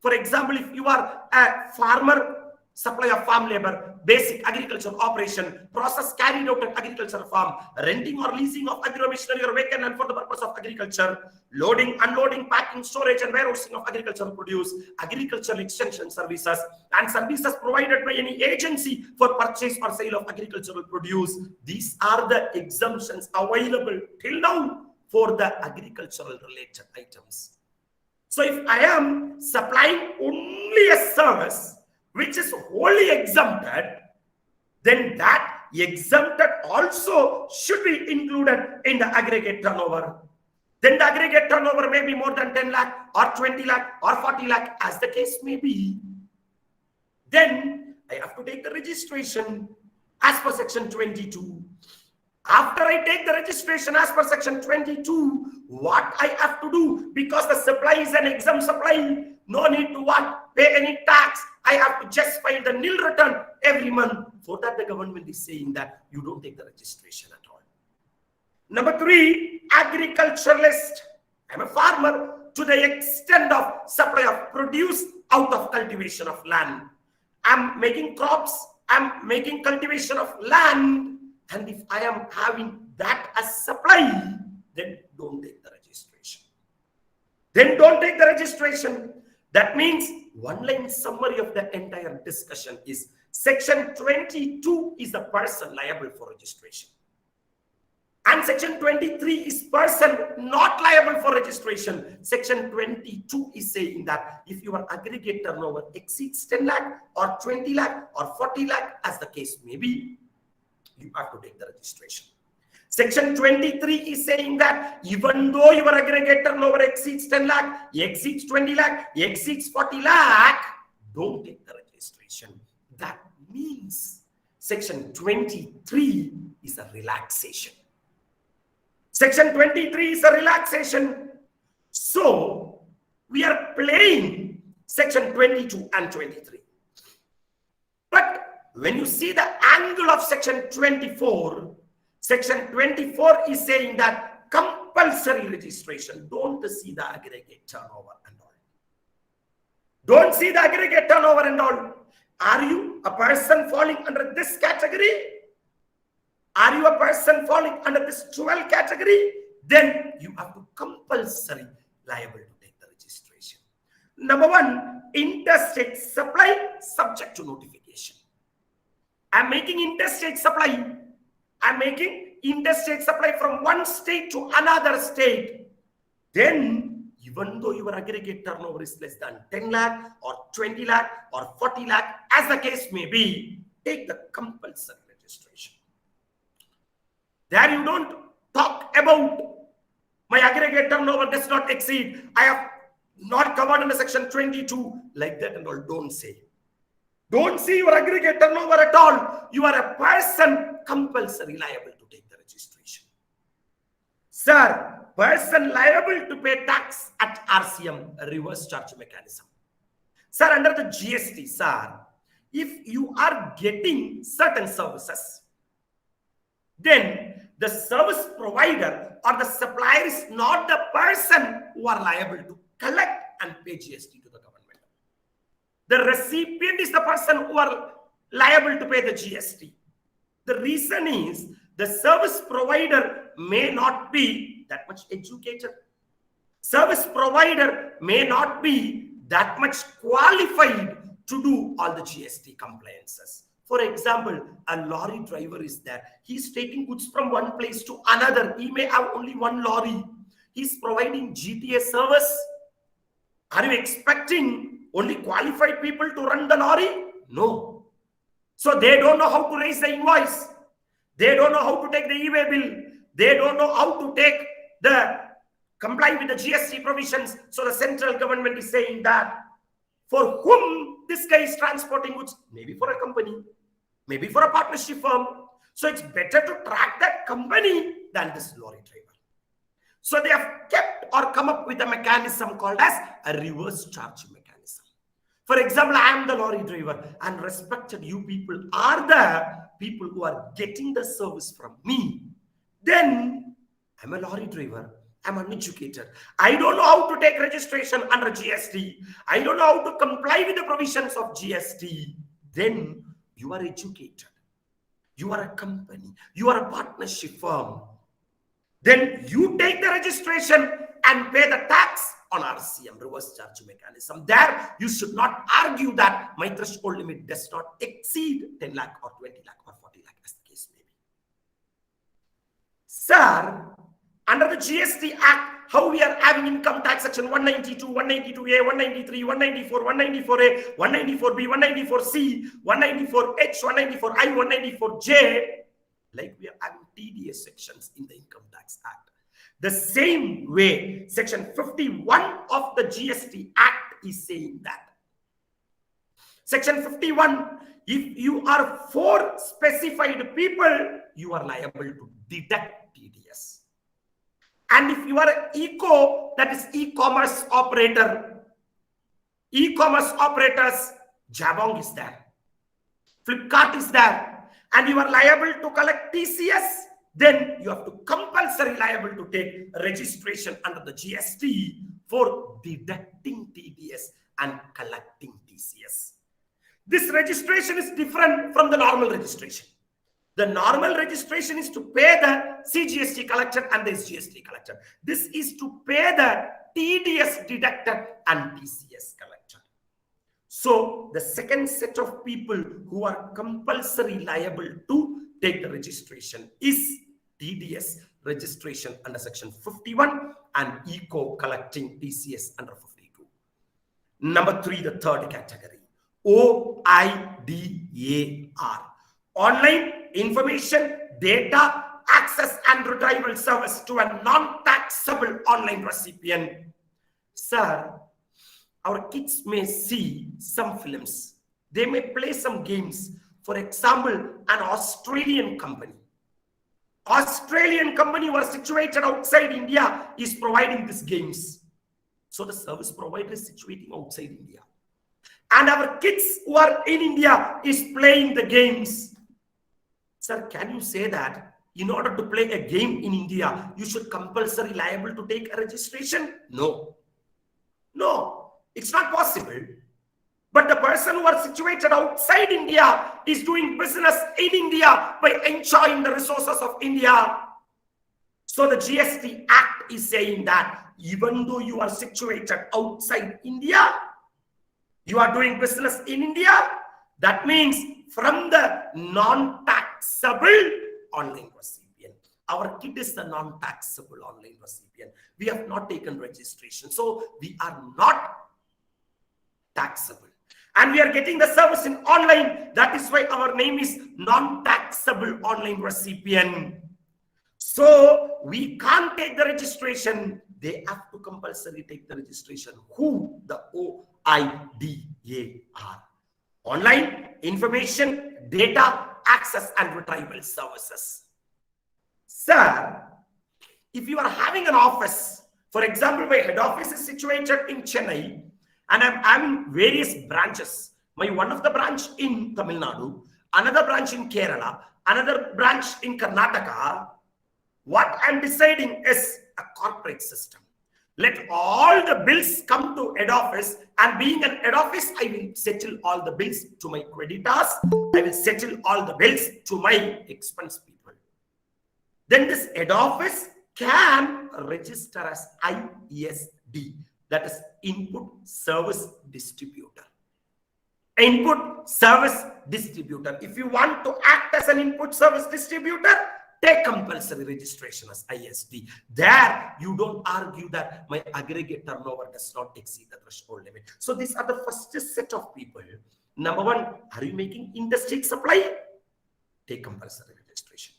For example, if you are a farmer, supply of farm labor, basic agriculture operation, process carried out at agriculture farm, renting or leasing of agro-machinery or vehicle and for the purpose of agriculture, loading, unloading, packing, storage and warehousing of agricultural produce, agricultural extension services and services provided by any agency for purchase or sale of agricultural produce. These are the exemptions available till now for the agricultural related items. So if I am supplying only a service which is wholly exempted, then that exempted also should be included in the aggregate turnover. Then the aggregate turnover may be more than 10 lakh or 20 lakh or 40 lakh as the case may be. Then I have to take the registration as per section 22. After I take the registration as per section 22, what I have to do, because the supply is an exempt supply, no need to what? Pay any tax. I have to just file the nil return every month. For that, the government is saying that you don't take the registration at all. Number three, agriculturalist. I'm a farmer to the extent of supply of produce out of cultivation of land. I'm making crops. I'm making cultivation of land. And if I am having that as supply, then don't take the registration. Then don't take the registration. That means one line summary of the entire discussion is section 22 is the person liable for registration. And section 23 is person not liable for registration. Section 22 is saying that if your aggregate turnover exceeds 10 lakh or 20 lakh or 40 lakh as the case may be, you have to take the registration. Section 23 is saying that even though your aggregate turnover exceeds 10 lakh, exceeds 20 lakh, exceeds 40 lakh, don't take the registration. That means section 23 is a relaxation. Section 23 is a relaxation. So we are playing section 22 and 23. But when you see the angle of section 24, section 24 is saying that compulsory registration. Don't see the aggregate turnover and all. Don't see the aggregate turnover and all. Are you a person falling under this category? Are you a person falling under this 12 category? Then you have to compulsory liable to take. Number one, interstate supply subject to notification. I'm making interstate supply. I'm making interstate supply from one state to another state. Then, even though your aggregate turnover is less than 10 lakh or 20 lakh or 40 lakh, as the case may be, take the compulsory registration. There you don't talk about my aggregate turnover does not exceed. I have not covered under section 22 like that and all. Don't say. Don't see your aggregate turnover at all. You are a person compulsory liable to take the registration. Sir, person liable to pay tax at RCM, a reverse charge mechanism. Sir, under the GST, sir, if you are getting certain services, then the service provider or the supplier is not the person who are liable to collect and pay GST to the government. The recipient is the person who are liable to pay the GST. The reason is the service provider may not be that much educated. Service provider may not be that much qualified to do all the GST compliances. For example, a lorry driver is there. He's taking goods from one place to another. He may have only one lorry. He's providing GTA service. Are you expecting only qualified people to run the lorry? No. So they don't know how to raise the invoice. They don't know how to take the e-way bill. They don't know how to take comply with the GST provisions. So the central government is saying that for whom this guy is transporting goods, maybe for a company, maybe for a partnership firm. So it's better to track that company than this lorry driver. So they have kept or come up with a mechanism called as a reverse charge mechanism. For example, I am the lorry driver and respected you people are the people who are getting the service from me. Then I'm a lorry driver. I'm uneducated. I don't know how to take registration under GST. I don't know how to comply with the provisions of GST. Then you are educated. You are a company. You are a partnership firm. Then you take the registration and pay the tax on RCM, reverse charge mechanism. There, you should not argue that my threshold limit does not exceed 10 lakh or 20 lakh or 40 lakh as the case may be. Sir, under the GST Act, how we are having income tax section 192, 192A, 193, 194, 194A, 194B, 194C, 194H, 194I, 194J, like we are having TDS sections in the Income Tax Act. The same way, section 51 of the GST Act is saying that. Section 51, if you are 4 specified people, you are liable to deduct TDS. And if you are an eco, that is e-commerce operator, e-commerce operators, Jabong is there, Flipkart is there, and you are liable to collect TCS, then you have to compulsory liable to take registration under the GST for deducting TDS and collecting TCS. This registration is different from the normal registration. The normal registration is to pay the CGST collected and the SGST collected. This is to pay the TDS deducted and TCS collected. So the second set of people who are compulsory liable to take the registration is TDS registration under section 51 and eco collecting TCS under 52. Number 3, the third category, OIDAR, online information, data, access and retrieval service to a non-taxable online recipient. Sir, our kids may see some films. They may play some games. For example, an Australian company who are situated outside India is providing these games. So the service provider is situating outside India. And our kids who are in India is playing the games. Sir, can you say that in order to play a game in India, you should compulsory liable to take a registration? No. No, it's not possible. But the person who are situated outside India is doing business in India by enjoying the resources of India. So the GST Act is saying that even though you are situated outside India, You are doing business in India. That means from the non-taxable online recipient. Our kid is the non-taxable online recipient. We have not taken registration. So we are not taxable. And we are getting the service in online. That is why our name is non-taxable online recipient. So we can't take the registration. They have to compulsory take the registration. Who? The OIDAR. Online Information, Data, Access and Retrieval Services. Sir, if you are having an office, for example, my head office is situated in Chennai, and I'm having various branches. One of the branch in Tamil Nadu, another branch in Kerala, another branch in Karnataka. What I'm deciding is a corporate system. Let all the bills come to head office, and being an head office, I will settle all the bills to my creditors. I will settle all the bills to my expense people. Then this head office can register as ISD, that is Input Service Distributor. Input Service Distributor. If you want to act as an Input Service Distributor, take compulsory registration as ISD. There, you don't argue that my aggregate turnover does not exceed the threshold limit. So these are the first set of people. Number one, are you making interstate supply? Take compulsory registration.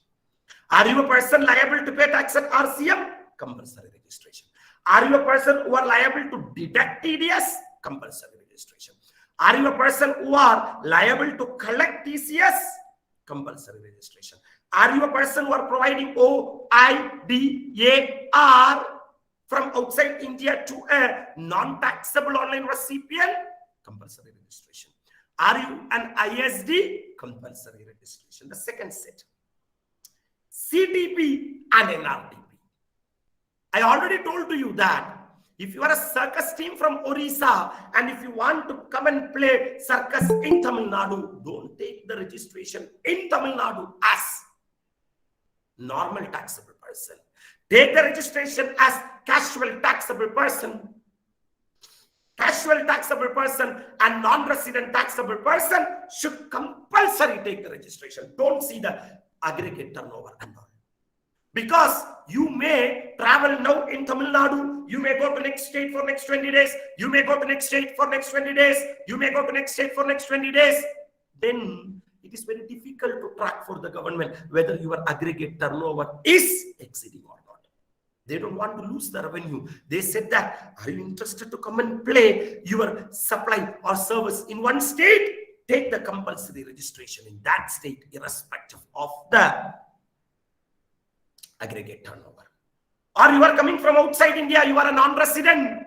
Are you a person liable to pay tax at RCM? Compulsory registration. Are you a person who are liable to deduct TDS? Compulsory registration. Are you a person who are liable to collect TCS? Compulsory registration. Are you a person who are providing OIDAR from outside India to a non-taxable online recipient? Compulsory registration. Are you an ISD? Compulsory registration. The second set, CTP and NRTP. I already told to you that if you are a circus team from Orissa and if you want to come and play circus in Tamil Nadu, don't take the registration in Tamil Nadu as normal taxable person. Take the registration as casual taxable person. Casual taxable person and non-resident taxable person should compulsory take the registration. Don't see the aggregate turnover and all. Because you may travel now in Tamil Nadu, you may go to next state for next 20 days, you may go to next state for next 20 days, you may go to next state for next 20 days. Then it is very difficult to track for the government whether your aggregate turnover is exceeding or not. They don't want to lose the revenue. They said that, are you interested to come and play your supply or service in one state? Take the compulsory registration in that state, irrespective of the aggregate turnover. Or you are coming from outside India, you are a non-resident,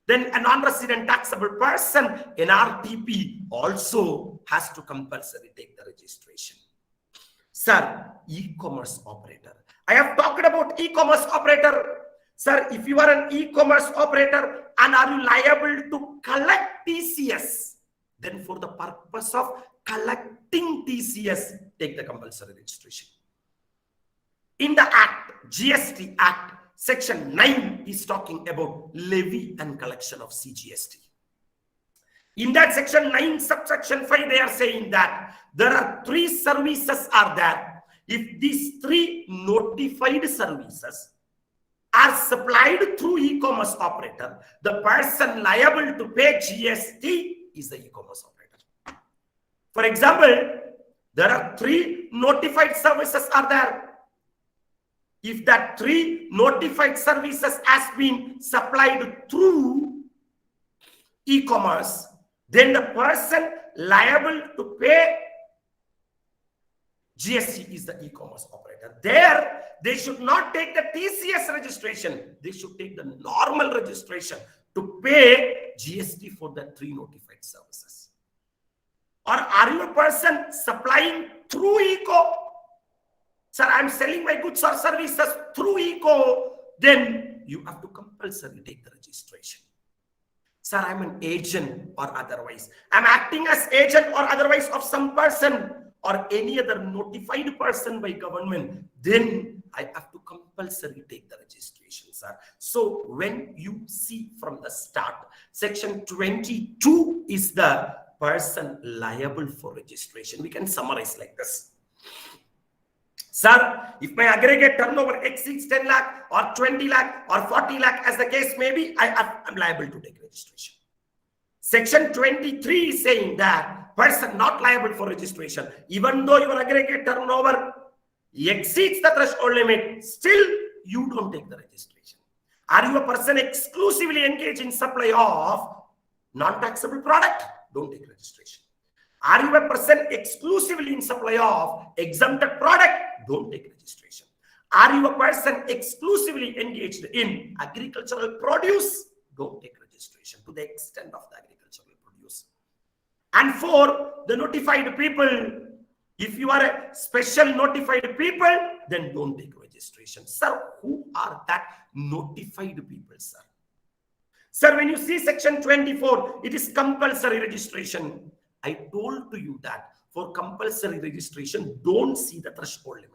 then a non-resident taxable person, NRTP also has to compulsory take the registration. Sir, e-commerce operator. I have talked about e-commerce operator. Sir, if you are an e-commerce operator and are you liable to collect TCS, then for the purpose of collecting TCS, take the compulsory registration. In the Act, GST Act, Section 9 is talking about levy and collection of CGST. In that Section 9, subsection 5, they are saying that there are 3 services are there. If these 3 notified services are supplied through e-commerce operator, the person liable to pay GST is the e-commerce operator. For example, there are 3 notified services are there. If that 3 notified services has been supplied through e-commerce, then the person liable to pay GST is the e-commerce operator. There, they should not take the TCS registration. They should take the normal registration to pay GST for the 3 notified services. Or are you a person supplying through eco? Sir, I'm selling my goods or services through eco. Then you have to compulsory take the registration. Sir, I'm an agent or otherwise. I'm acting as agent or otherwise of some person or any other notified person by government. Then I have to compulsory take the registration, sir. So when you see from the start, Section 22 is the person liable for registration? We can summarize like this. Sir, if my aggregate turnover exceeds 10 lakh or 20 lakh or 40 lakh as the case may be, I'm liable to take registration. Section 23 is saying that person not liable for registration, even though your aggregate turnover exceeds the threshold limit, still you don't take the registration. Are you a person exclusively engaged in supply of non-taxable product? Don't take registration. Are you a person exclusively in supply of exempted product? Don't take registration. Are you a person exclusively engaged in agricultural produce? Don't take registration to the extent of the agricultural produce. And for the notified people, if you are a special notified people, then don't take registration. Sir, who are that notified people, sir? Sir, when you see section 24, it is compulsory registration. I told to you that for compulsory registration, don't see the threshold limit.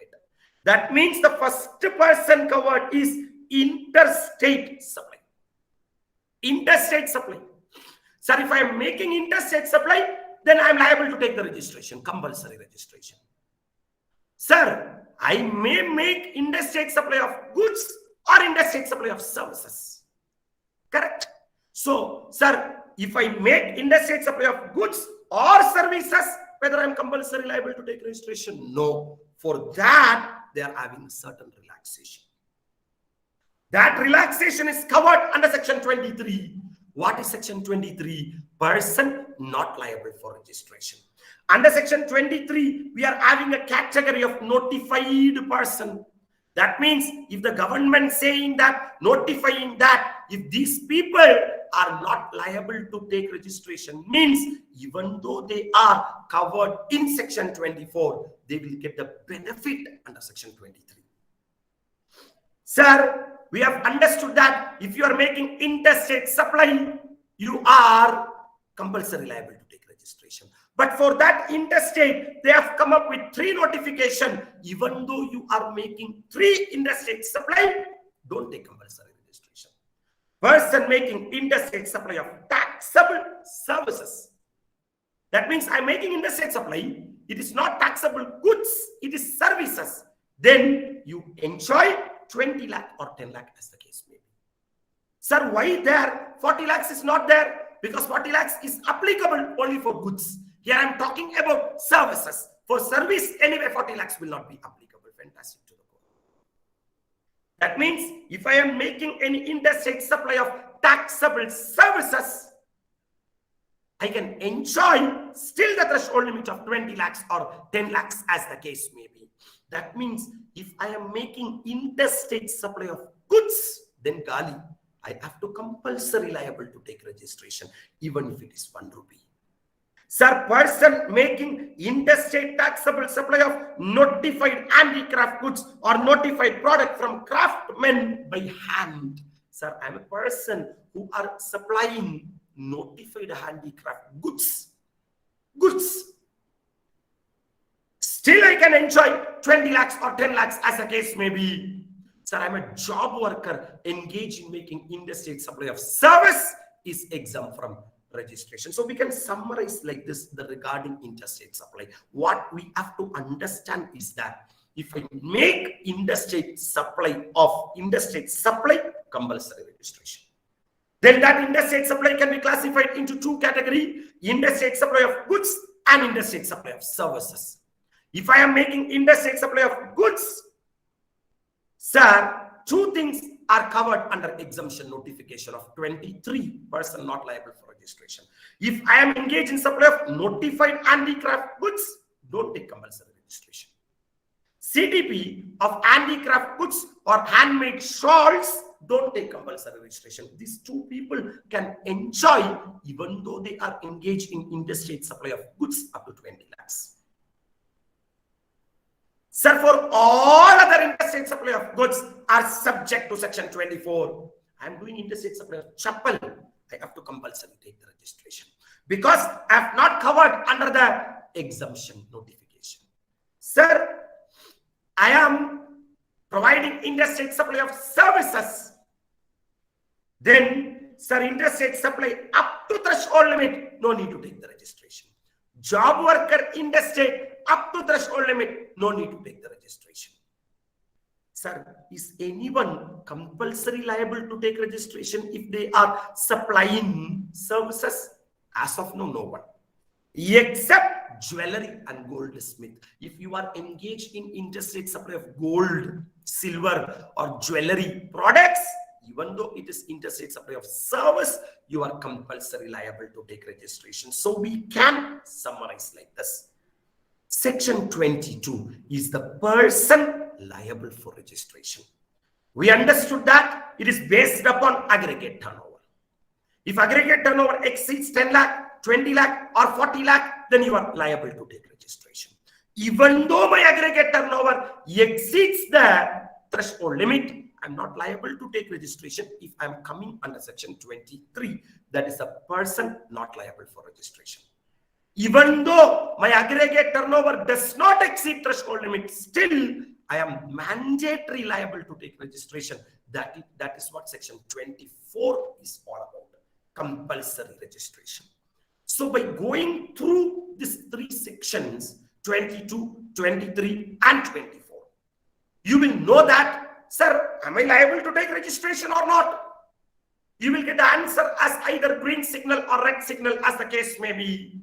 That means the first person covered is interstate supply. Interstate supply. Sir, if I am making interstate supply, then I am liable to take the registration, compulsory registration. Sir, I may make interstate supply of goods or interstate supply of services. Correct? So, sir, if I make interstate supply of goods or services, whether I am compulsory liable to take registration? No. For that, they are having certain relaxation. That relaxation is covered under section 23. What is section 23? Person not liable for registration. Under section 23, we are having a category of notified person. That means if the government saying that, notifying that, if these people are not liable to take registration, means even though they are covered in section 24, they will get the benefit under section 23. Sir, we have understood that if you are making interstate supply, you are compulsory liable to take registration. But for that interstate, they have come up with 3 notifications. Even though you are making 3 interstate supply, don't take compulsory registration. Person making interstate supply of taxable services. That means I'm making interstate supply. It is not taxable goods, it is services. Then you enjoy 20 lakh or 10 lakh as the case may be. Sir, why there? 40 lakhs is not there because 40 lakhs is applicable only for goods. Here I am talking about services. For service, anyway, 40 lakhs will not be applicable. Fantastic to the core. That means if I am making any interstate supply of taxable services, I can enjoy still the threshold limit of 20 lakhs or 10 lakhs as the case may be. That means if I am making interstate supply of goods, then Gali, I have to compulsory liable to take registration, even if it is 1 rupee. Sir, person making interstate taxable supply of notified handicraft goods or notified product from craftsmen by hand. Sir, I am a person who are supplying notified handicraft goods. Still I can enjoy 20 lakhs or 10 lakhs as the case may be. Sir, I'm a job worker engaged in making interstate supply of service is exempt from registration. So we can summarize like this the regarding interstate supply. What we have to understand is that if I make interstate supply, compulsory registration, then that interstate supply can be classified into 2 categories: interstate supply of goods and interstate supply of services. If I am making interstate supply of goods, sir, 2 things are covered under exemption notification of 23, person not liable for registration. If I am engaged in supply of notified handicraft goods, don't take compulsory registration. CTP of handicraft goods or handmade shawls, don't take compulsory registration. These 2 people can enjoy even though they are engaged in interstate supply of goods up to 20 lakhs. Sir, for all other interstate supply of goods are subject to section 24. I am doing interstate supply of chapel. I have to compulsory take the registration because I have not covered under the exemption notification. Sir, I am providing interstate supply of services. Then sir, interstate supply up to threshold limit, no need to take the registration. Job worker interstate up to threshold limit, no need to take the registration. Sir, is anyone compulsory liable to take registration if they are supplying services? As of now, no one. Except jewelry and goldsmith. If you are engaged in interstate supply of gold, silver, or jewelry products, even though it is interstate supply of service, you are compulsory liable to take registration. So we can summarize like this. Section 22 is the person liable for registration. We understood that it is based upon aggregate turnover. If aggregate turnover exceeds 10 lakh, 20 lakh, or 40 lakh, then you are liable to take registration. Even though my aggregate turnover exceeds the threshold limit, I'm not liable to take registration if I'm coming under section 23. That is a person not liable for registration. Even though my aggregate turnover does not exceed threshold limit, still I am mandatory liable to take registration. That is what section 24 is all about. Compulsory registration. So by going through these three sections, 22, 23, and 24, you will know that, sir, am I liable to take registration or not? You will get the answer as either green signal or red signal, as the case may be.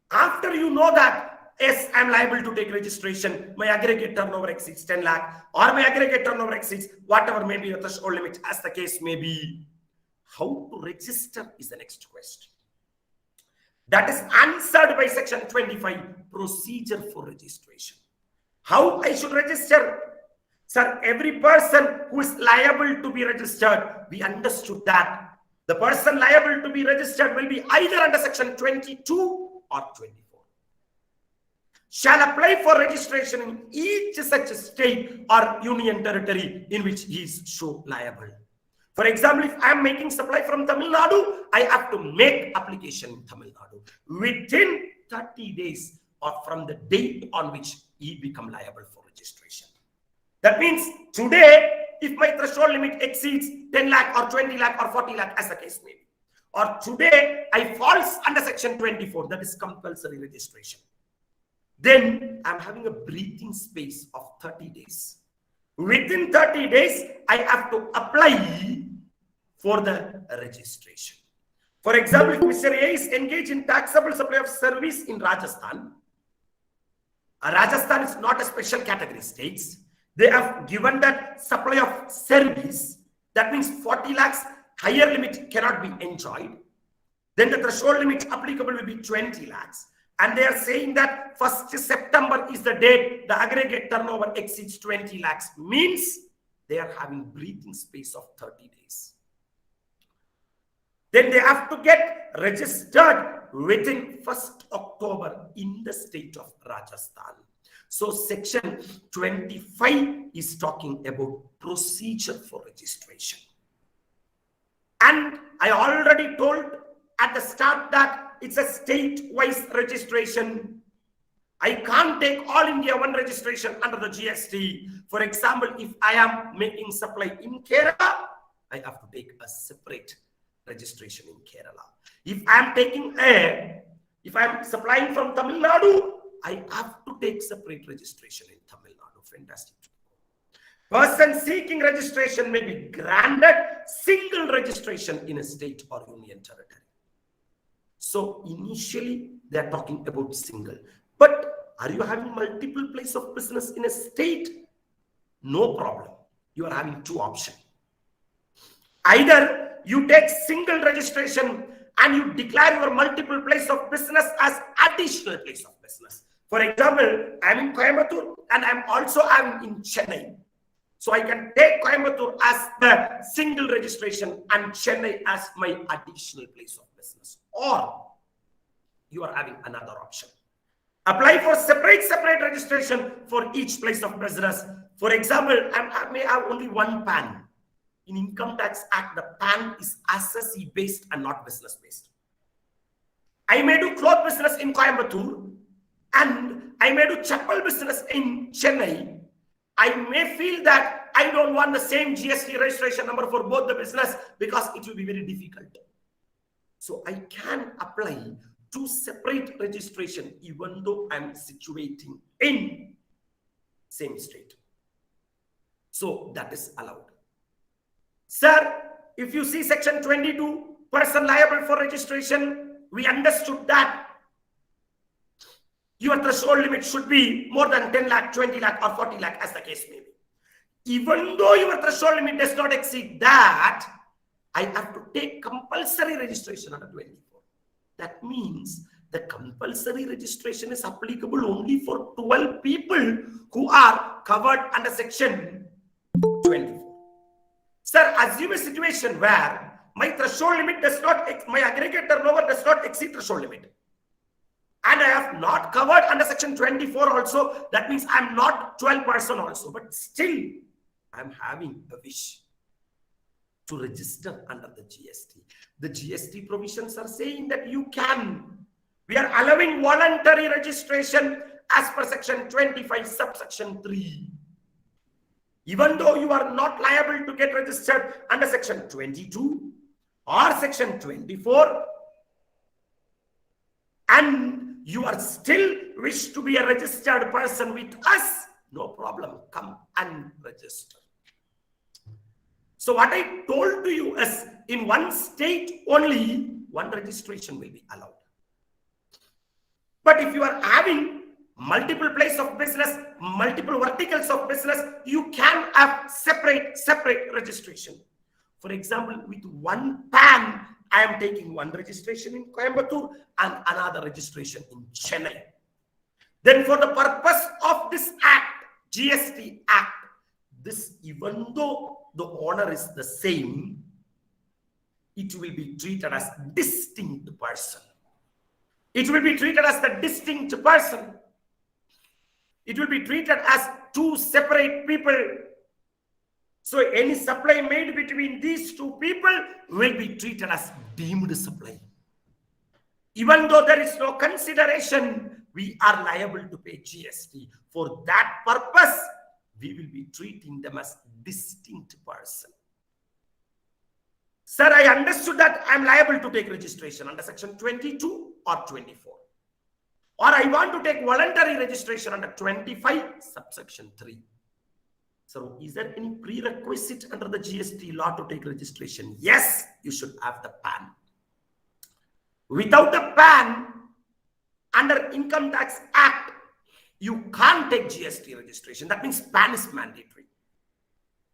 After you know that, yes, I'm liable to take registration, my aggregate turnover exceeds 10 lakh, or my aggregate turnover exceeds whatever may be the threshold limit, as the case may be. How to register is the next question. That is answered by section 25, procedure for registration. How I should register? Sir, every person who is liable to be registered, we understood that the person liable to be registered will be either under section 22 or 24. Shall apply for registration in each such state or union territory in which he is so liable. For example, if I am making supply from Tamil Nadu, I have to make application in Tamil Nadu within 30 days or from the date on which he become liable for registration. That means today, if my threshold limit exceeds 10 lakh or 20 lakh or 40 lakh, as the case may be, or today I falls under section 24, that is compulsory registration, then I'm having a breathing space of 30 days. Within 30 days, I have to apply for the registration. For example, if Mr. A is engaged in taxable supply of service in Rajasthan, Rajasthan is not a special category state. They have given that supply of service. That means 40 lakhs higher limit cannot be enjoyed. Then the threshold limit applicable will be 20 lakhs. And they are saying that 1st September is the date the aggregate turnover exceeds 20 lakhs. Means they are having breathing space of 30 days. Then they have to get registered within 1st October in the state of Rajasthan. So section 25 is talking about procedure for registration. And I already told at the start that it's a state-wise registration. I can't take all India one registration under the GST. For example, if I am making supply in Kerala, I have to take a separate registration in Kerala. If I'm supplying from Tamil Nadu, I have to take separate registration in Tamil Nadu. Fantastic. Person seeking registration may be granted single registration in a state or union territory. So initially they are talking about single. But are you having multiple places of business in a state? No problem. You are having two options. Either you take single registration and you declare your multiple place of business as additional place of business. For example, I'm in Coimbatore and I'm also in Chennai. So I can take Coimbatore as the single registration and Chennai as my additional place of business. Or you are having another option. Apply for separate registration for each place of business. For example, I may have only one PAN. In Income Tax Act, the PAN is assessee based and not business based. I may do cloth business in Coimbatore and I may do chapel business in Chennai. I may feel that I don't want the same GST registration number for both the business because it will be very difficult. So I can apply two separate registration even though I'm situating in same state. So that is allowed. Sir, if you see section 22, person liable for registration, we understood that your threshold limit should be more than 10 lakh, 20 lakh or 40 lakh as the case may be. Even though your threshold limit does not exceed that, I have to take compulsory registration under 24. That means the compulsory registration is applicable only for 12 people who are covered under section 24. Sir, assume a situation where my threshold limit does not, my aggregate turnover does not exceed threshold limit. And I have not covered under section 24 also. That means I'm not 12% also. But still, I'm having a wish to register under the GST. The GST provisions are saying that you can. We are allowing voluntary registration as per section 25, subsection 3. Even though you are not liable to get registered under section 22 or section 24, and you are still wish to be a registered person with us, no problem, come and register. So what I told to you is in one state only, one registration will be allowed. But if you are having multiple places of business, multiple verticals of business, you can have separate registration. For example, with one PAN, I am taking one registration in Coimbatore and another registration in Chennai. Then for the purpose of this act, GST Act, this, even though the owner is the same, it will be treated as distinct person. It will be treated as the distinct person. It will be treated as two separate people. So any supply made between these two people will be treated as deemed supply. Even though there is no consideration, we are liable to pay GST. For that purpose, we will be treating them as distinct person. Sir, I understood that I am liable to take registration under section 22 or 24. Or I want to take voluntary registration under 25, subsection 3. So is there any prerequisite under the GST law to take registration? Yes, you should have the PAN. Without the PAN, under Income Tax Act, you can't take GST registration. That means PAN is mandatory.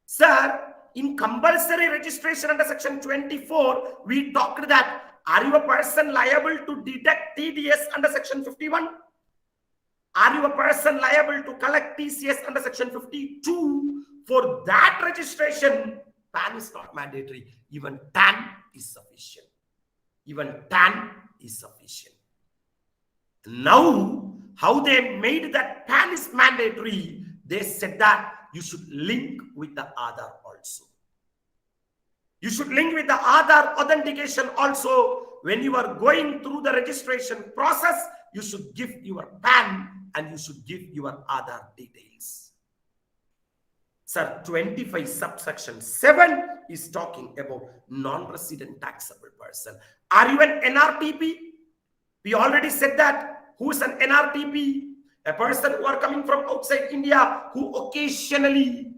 Sir, in compulsory registration under section 24, we talked that are you a person liable to deduct TDS under section 51? Are you a person liable to collect TCS under section 52? For that registration, PAN is not mandatory. Even TAN is sufficient. Even TAN is sufficient. Now, how they made that PAN is mandatory, they said that you should link with the Aadhaar also. You should link with the Aadhaar authentication also. When you are going through the registration process, you should give your PAN and you should give your Aadhaar details. Sir, 25 subsection 7 is talking about non-resident taxable person. Are you an NRTP? We already said that. Who is an NRTP? A person who are coming from outside India, who occasionally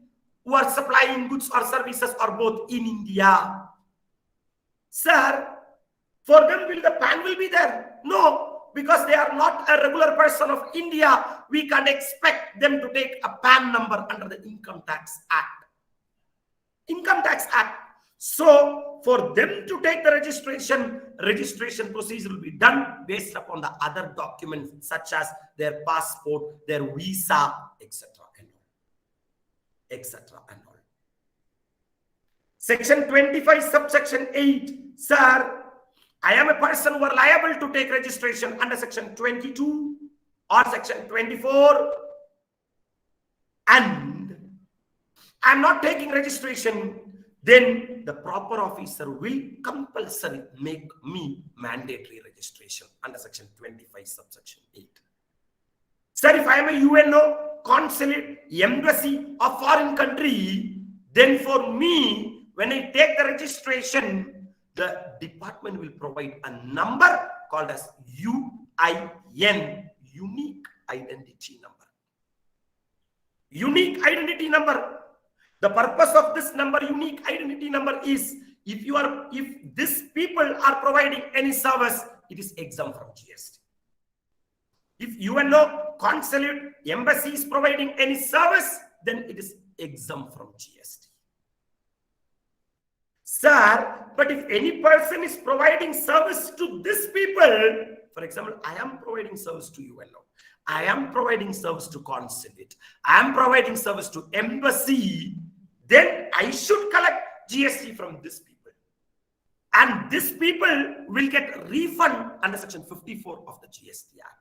who are supplying goods or services or both in India. Sir, for them will the PAN will be there? No, because they are not a regular person of India. We can't expect them to take a PAN number under the Income Tax Act. Income Tax Act. So for them to take the registration procedure will be done based upon the other documents such as their passport, their visa, etc. and all. Etc. and all. Section 25, subsection 8. Sir, I am a person who are liable to take registration under section 22 or section 24. And I am not taking registration. Then the proper officer will compulsory make me mandatory registration under section 25, subsection 8. Sir, if I am a UNO, consulate, embassy of foreign country, then for me, when I take the registration, the department will provide a number called as UIN, unique identity number. Unique identity number. The purpose of this number, unique identity number, is if these people are providing any service, it is exempt from GST. If UNO, consulate, embassy is providing any service, then it is exempt from GST. Sir, but if any person is providing service to these people, for example, I am providing service to UNO, I am providing service to consulate, I am providing service to embassy, then I should collect GST from these people. And these people will get refund under section 54 of the GST Act.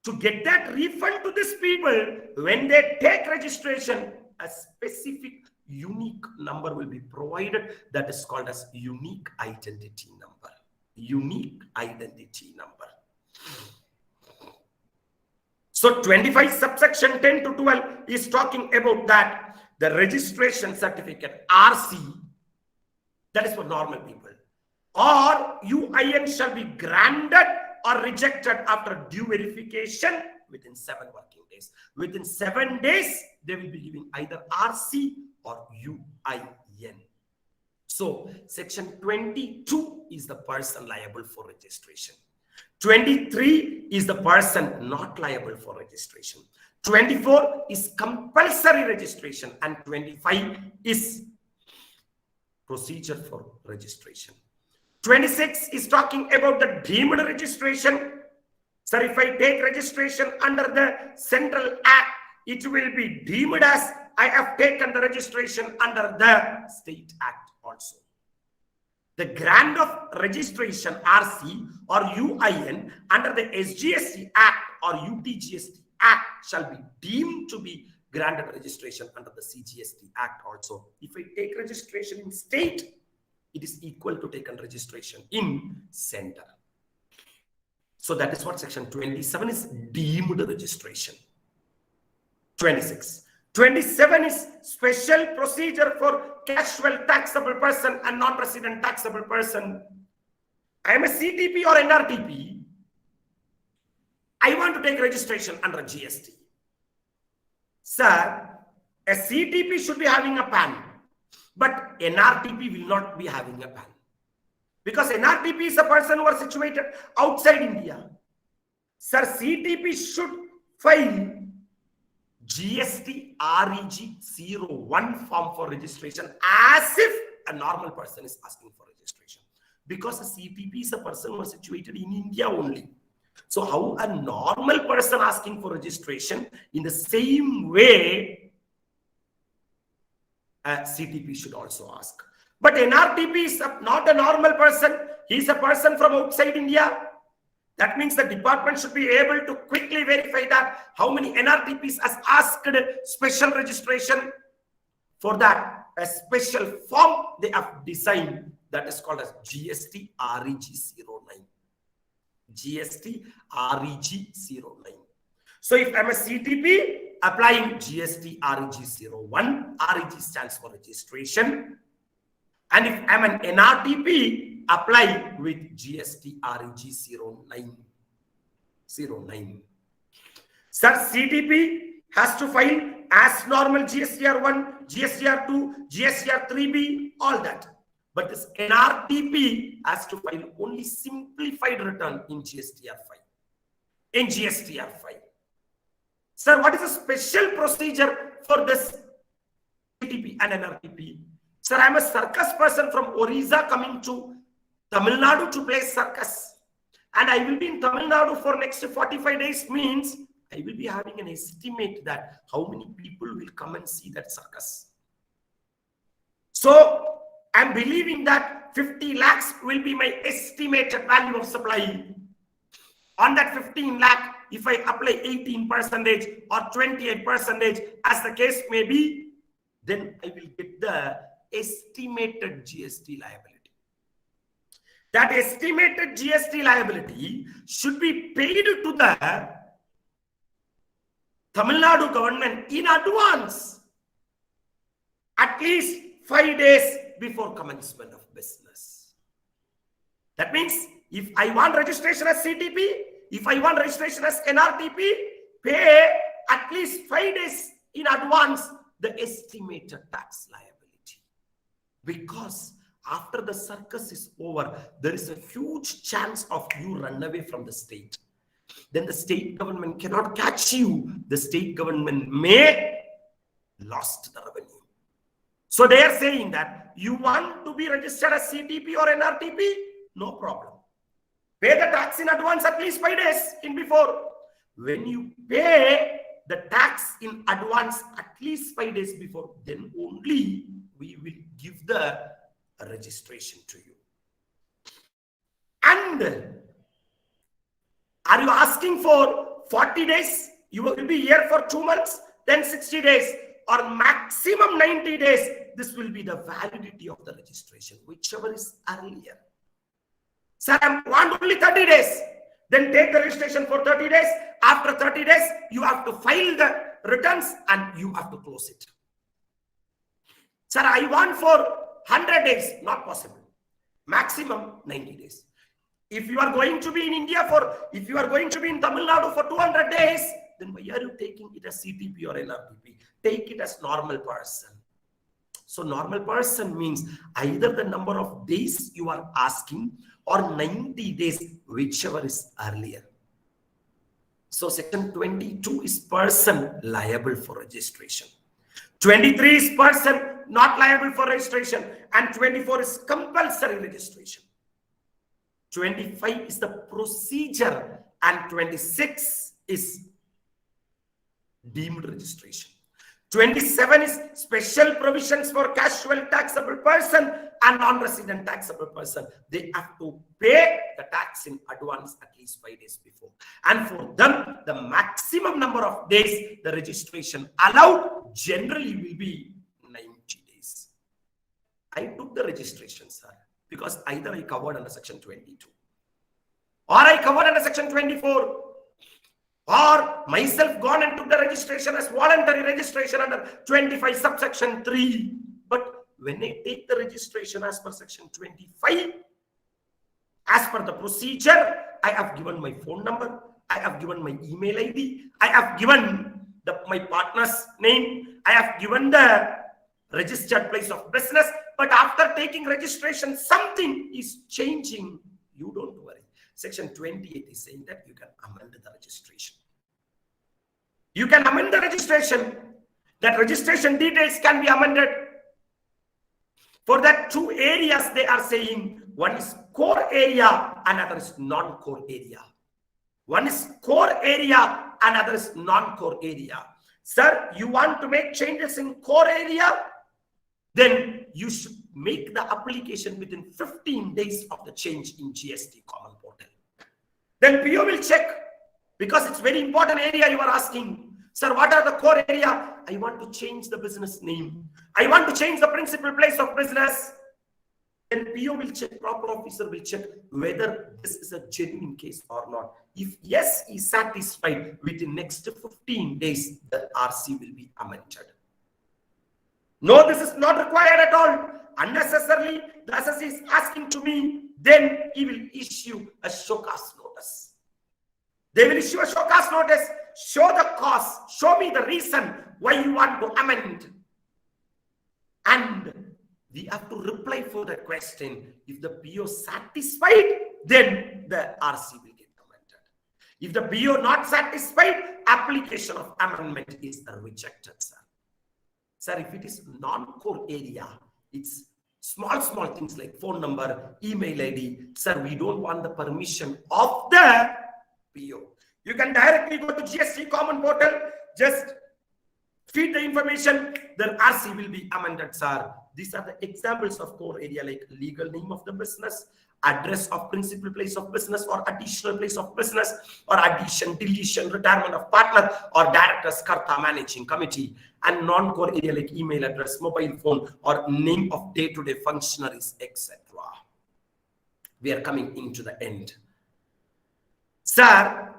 To get that refund to these people, when they take registration, a specific unique number will be provided that is called as unique identity number. Unique identity number. So 25 subsection 10 to 12 is talking about that the registration certificate, RC, that is for normal people, or UIN shall be granted or rejected after due verification within 7 working days. Within 7 days, they will be giving either RC or UIN. So, section 22 is the person liable for registration. 23 is the person not liable for registration. 24 is compulsory registration, and 25 is procedure for registration. 26 is talking about the deemed registration. So if I take registration under the Central Act, it will be deemed as I have taken the registration under the State Act also. The grant of registration, RC or UIN, under the SGST Act or UTGST Act shall be deemed to be granted registration under the CGST Act also. If I take registration in state, it is equal to taken registration in center. So that is what section 27 is, deemed registration. 26. 27 is special procedure for casual taxable person and non-resident taxable person. I am a CTP or NRTP. I want to take registration under GST. Sir, a CTP should be having a PAN, but NRTP will not be having a PAN. Because NRTP is a person who are situated outside India. Sir, CTP should file GST REG 01 form for registration as if a normal person is asking for registration. Because a CTP is a person who is situated in India only. So how a normal person asking for registration, in the same way a CTP should also ask. But NRTP is not a normal person. He is a person from outside India. That means the department should be able to quickly verify that how many NRTPs has asked special registration. For that, a special form they have designed that is called as GST REG 09. GST REG 09. So if I'm a CTP applying GST REG 01, REG stands for registration. And if I'm an NRTP, apply with GST REG 09. 09. Sir, CTP has to file as normal GSTR1, GSTR2, GSTR3B, all that. But this NRTP has to file only simplified return in GSTR5. In GSTR5. Sir, what is the special procedure for this CTP and NRTP? Sir, I am a circus person from Orissa coming to Tamil Nadu to play circus. And I will be in Tamil Nadu for next 45 days, means I will be having an estimate that how many people will come and see that circus. So, I am believing that 50 lakhs will be my estimated value of supply. On that 15 lakh, if I apply 18% or 28%, as the case may be, then I will get the estimated GST liability. That estimated GST liability should be paid to the Tamil Nadu government in advance. At least 5 days before commencement of business. That means if I want registration as CTP, if I want registration as NRTP, pay at least 5 days in advance the estimated tax liability. Because after the circus is over, there is a huge chance of you run away from the state. Then the state government cannot catch you. The state government may lost the revenue. So they are saying that you want to be registered as CTP or NRTP? No problem. Pay the tax in advance at least 5 days in before. When you pay the tax in advance at least 5 days before, then only we will give the registration to you. And are you asking for 40 days? You will be here for 2 months, then 60 days, or maximum 90 days. This will be the validity of the registration, whichever is earlier. Sir, I want only 30 days. Then take the registration for 30 days. After 30 days, you have to file the returns and you have to close it. Sir, I want for 100 days. Not possible. Maximum 90 days. If you are going to be in India if you are going to be in Tamil Nadu for 200 days, then why are you taking it as CTP or NRTP? Take it as normal person. So normal person means either the number of days you are asking or 90 days, whichever is earlier. So section 22 is person liable for registration. 23 is person not liable for registration. And 24 is compulsory registration. 25 is the procedure. And 26 is deemed registration. 27 is special provisions for casual taxable person and non-resident taxable person. They have to pay the tax in advance at least 5 days before. And for them, the maximum number of days the registration allowed generally will be 90 days. I took the registration, sir, because either I covered under section 22 or I covered under section 24. Or myself gone and took the registration as voluntary registration under 25 subsection 3. But when I take the registration as per section 25, as per the procedure, I have given my phone number, I have given my email ID, I have given my partner's name, I have given the registered place of business. But after taking registration, something is changing. You don't worry. Section 28 is saying that you can amend the registration. You can amend the registration. That registration details can be amended. For that, 2 areas they are saying. One is core area, another is non-core area. One is core area, another is non-core area. Sir, you want to make changes in core area? Then you should make the application within 15 days of the change in GST common portal. Then PO will check, because it's very important area you are asking. Sir, what are the core area? I want to change the business name. I want to change the principal place of business. Then PO will check, proper officer will check whether this is a genuine case or not. If yes, he is satisfied, within next 15 days, the RC will be amended. No, this is not required at all. Unnecessarily, the assessor is asking to me, then he will issue a CA-SRCAS notice. They will issue a CA-SRCAS notice, show the cause, show me the reason why you want to amend. And we have to reply for the question. If the PO satisfied, then the RC will get amended. If the PO not satisfied, application of amendment is rejected, sir. Sir, if it is non-core area, it's small things like phone number, email ID. Sir, we don't want the permission of the PO. You can directly go to GST common portal, just feed the information, then RC will be amended, sir. These are the examples of core area, like legal name of the business, address of principal place of business or additional place of business, or addition, deletion, retirement of partner, or director's karta managing committee, and non-core area like email address, mobile phone, or name of day-to-day functionaries, etc. We are coming into the end. Sir,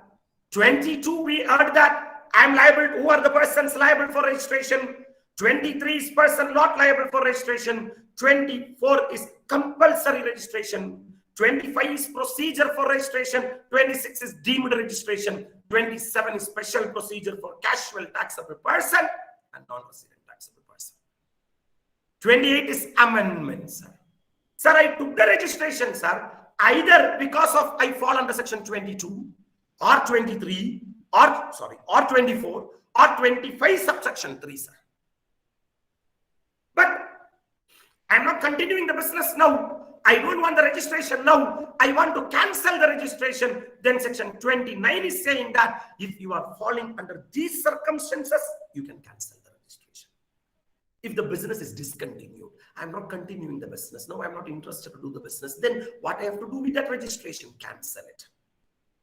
22 we heard that I'm liable, who are the persons liable for registration? 23 is person not liable for registration. 24 is compulsory registration. 25 is procedure for registration. 26 is deemed registration. 27 is special procedure for casual taxable person and non-resident taxable person. 28 is amendment, sir. Sir, I took the registration, sir, either because of I fall under section 22 or 23 or 24 or 25 subsection 3, sir. But I'm not continuing the business now. I don't want the registration now. I want to cancel the registration. Then section 29 is saying that if you are falling under these circumstances, you can cancel the registration. If the business is discontinued, I'm not continuing the business. No, I'm not interested to do the business. Then what I have to do with that registration? Cancel it.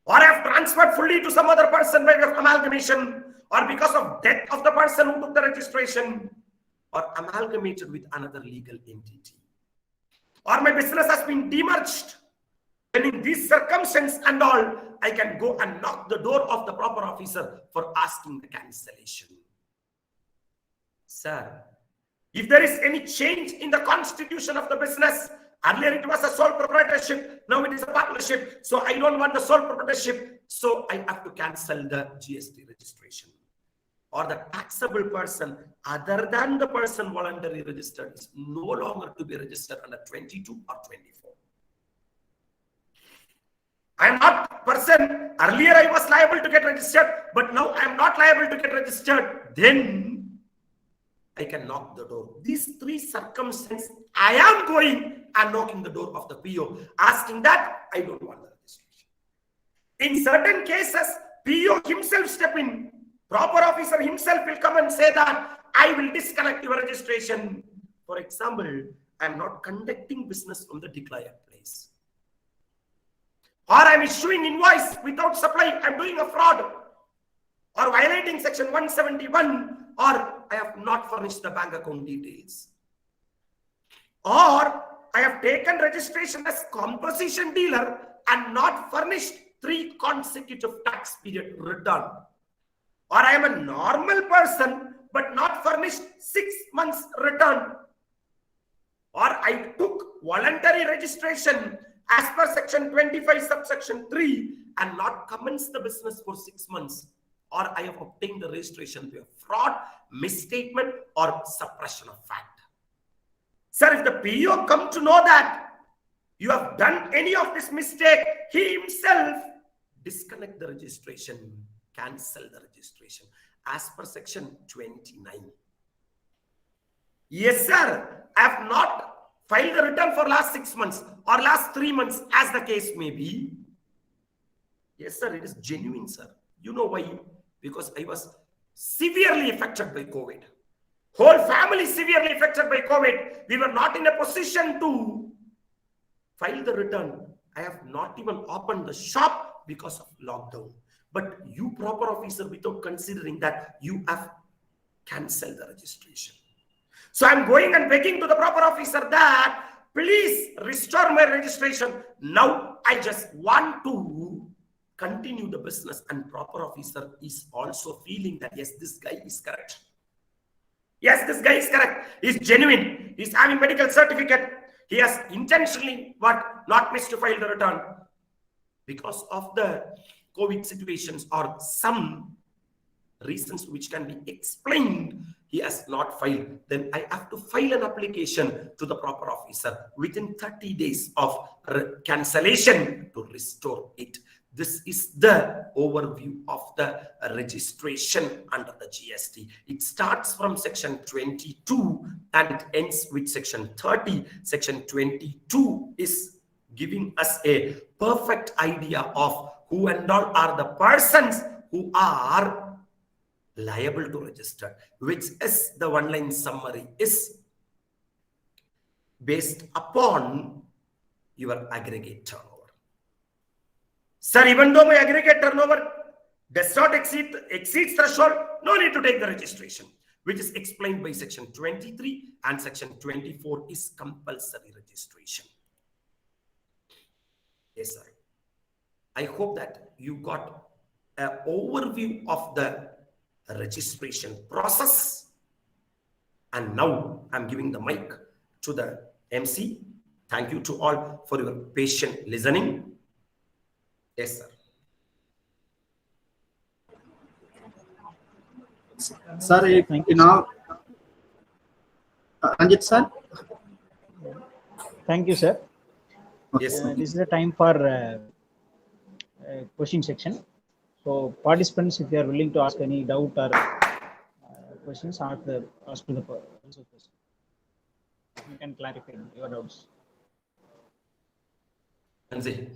Or I have transferred fully to some other person by way of amalgamation, or because of death of the person who took the registration, or amalgamated with another legal entity. Or my business has been demerged. Then in these circumstances and all, I can go and knock the door of the proper officer for asking the cancellation. Sir, if there is any change in the constitution of the business, earlier it was a sole proprietorship, now it is a partnership, so I don't want the sole proprietorship, so I have to cancel the GST registration. Or the taxable person other than the person voluntarily registered is no longer to be registered under 22 or 24. I am not person, earlier I was liable to get registered, but now I am not liable to get registered. Then I can knock the door. These three circumstances, I am going and knocking the door of the PO, asking that I don't want the registration. In certain cases, PO himself step in. Proper officer himself will come and say that I will disconnect your registration. For example, I am not conducting business from the declared place. Or I am issuing invoice without supply. I am doing a fraud. Or violating section 171. Or I have not furnished the bank account details. Or I have taken registration as composition dealer and not furnished 3 consecutive tax period return. Or I am a normal person but not furnished 6 months return. Or I took voluntary registration as per section 25 subsection 3 and not commenced the business for 6 months. Or I have obtained the registration via fraud, misstatement, or suppression of fact. Sir, if the PO come to know that you have done any of this mistake, he himself disconnect the registration, cancel the registration as per section 29. Yes, sir, I have not filed the return for last 6 months or last 3 months, as the case may be. Yes, sir, it is genuine, sir. You know why? Because I was severely affected by COVID. Whole family severely affected by COVID. We were not in a position to file the return. I have not even opened the shop because of lockdown. But you, proper officer, without considering that, you have cancelled the registration. So I'm going and begging to the proper officer that please restore my registration. Now I just want to continue the business, and proper officer is also feeling that yes, this guy is correct. Yes, this guy is correct. He's genuine. He's having medical certificate. He has intentionally not missed to file the return. Because of the COVID situations or some reasons which can be explained, he has not filed. Then I have to file an application to the proper officer within 30 days of cancellation to restore it. This is the overview of the registration under the GST. It starts from section 22 and it ends with section 30. Section 22 is giving us a perfect idea of who and all are the persons who are liable to register, which is the one-line summary is based upon your aggregate turnover. Sir, even though my aggregate turnover does not exceeds threshold, no need to take the registration, which is explained by section 23, and section 24 is compulsory registration. Yes, sir. I hope that you got an overview of the registration process And now I'm giving the mic to the MC. Thank you to all for your patient listening. Yes, sir. Sir, Thank you, now, Ranjit sir. Thank you, sir. Yes, sir. This is the time for question section. So participants, if you are willing to ask any doubt or questions, ask to the person. You can clarify your doubts. Nancy,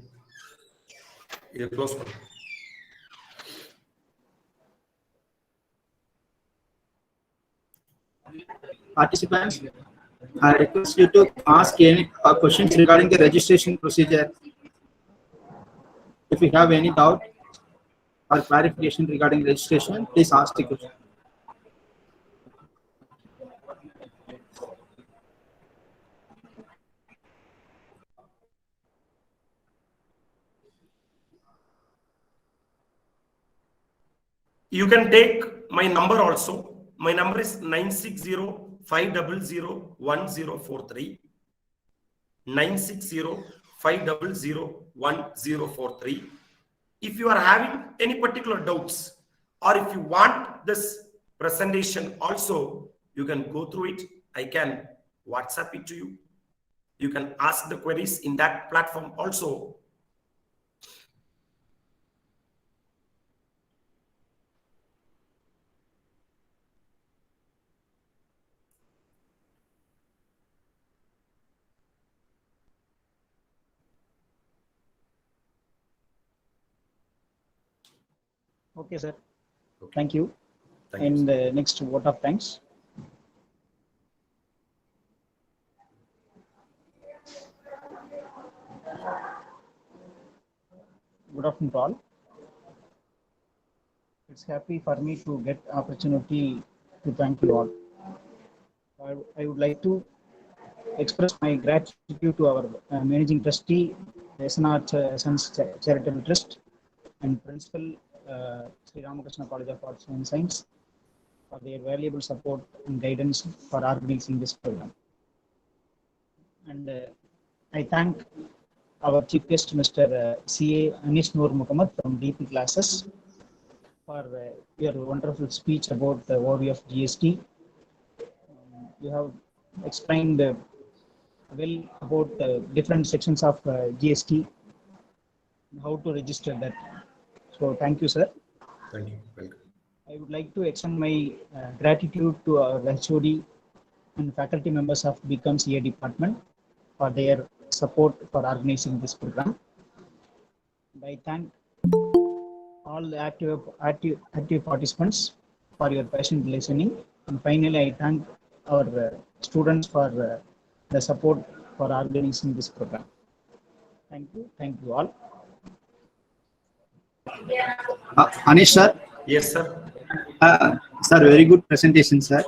you close one. Participants, I request you to ask any questions regarding the registration procedure. If you have any doubt or clarification regarding registration, please ask the question. You can take my number also. My number is 960-500-1043. 960-500-1043. If you are having any particular doubts, or if you want this presentation also, you can go through it. I can WhatsApp it to you. You can ask the queries in that platform also. Okay, sir. Okay. Thank you. Thank you, And sir. next vote of thanks. Good afternoon to all. It's happy for me to get opportunity to thank you all. I would like to express my gratitude to our managing trustee, CA-SRCAS Charitable Trust, and principal, Sri Ramakrishna College of Arts and Science, for their valuable support and guidance for organizing this program. And I thank our chief guest, Mr. CA Anish Noor Muhammad from DP Classes, for your wonderful speech about the overview of GST. You have explained well about different sections of GST, how to register that. So thank you, sir. Thank you. Welcome. I would like to extend my gratitude to our HOD and faculty members of BCom CA department for their support for organizing this program. And I thank all the active participants for your patient listening. And finally, I thank our students for the support for organizing this program. Thank you all. Anish sir. Yes, sir. Sir, very good presentation, sir.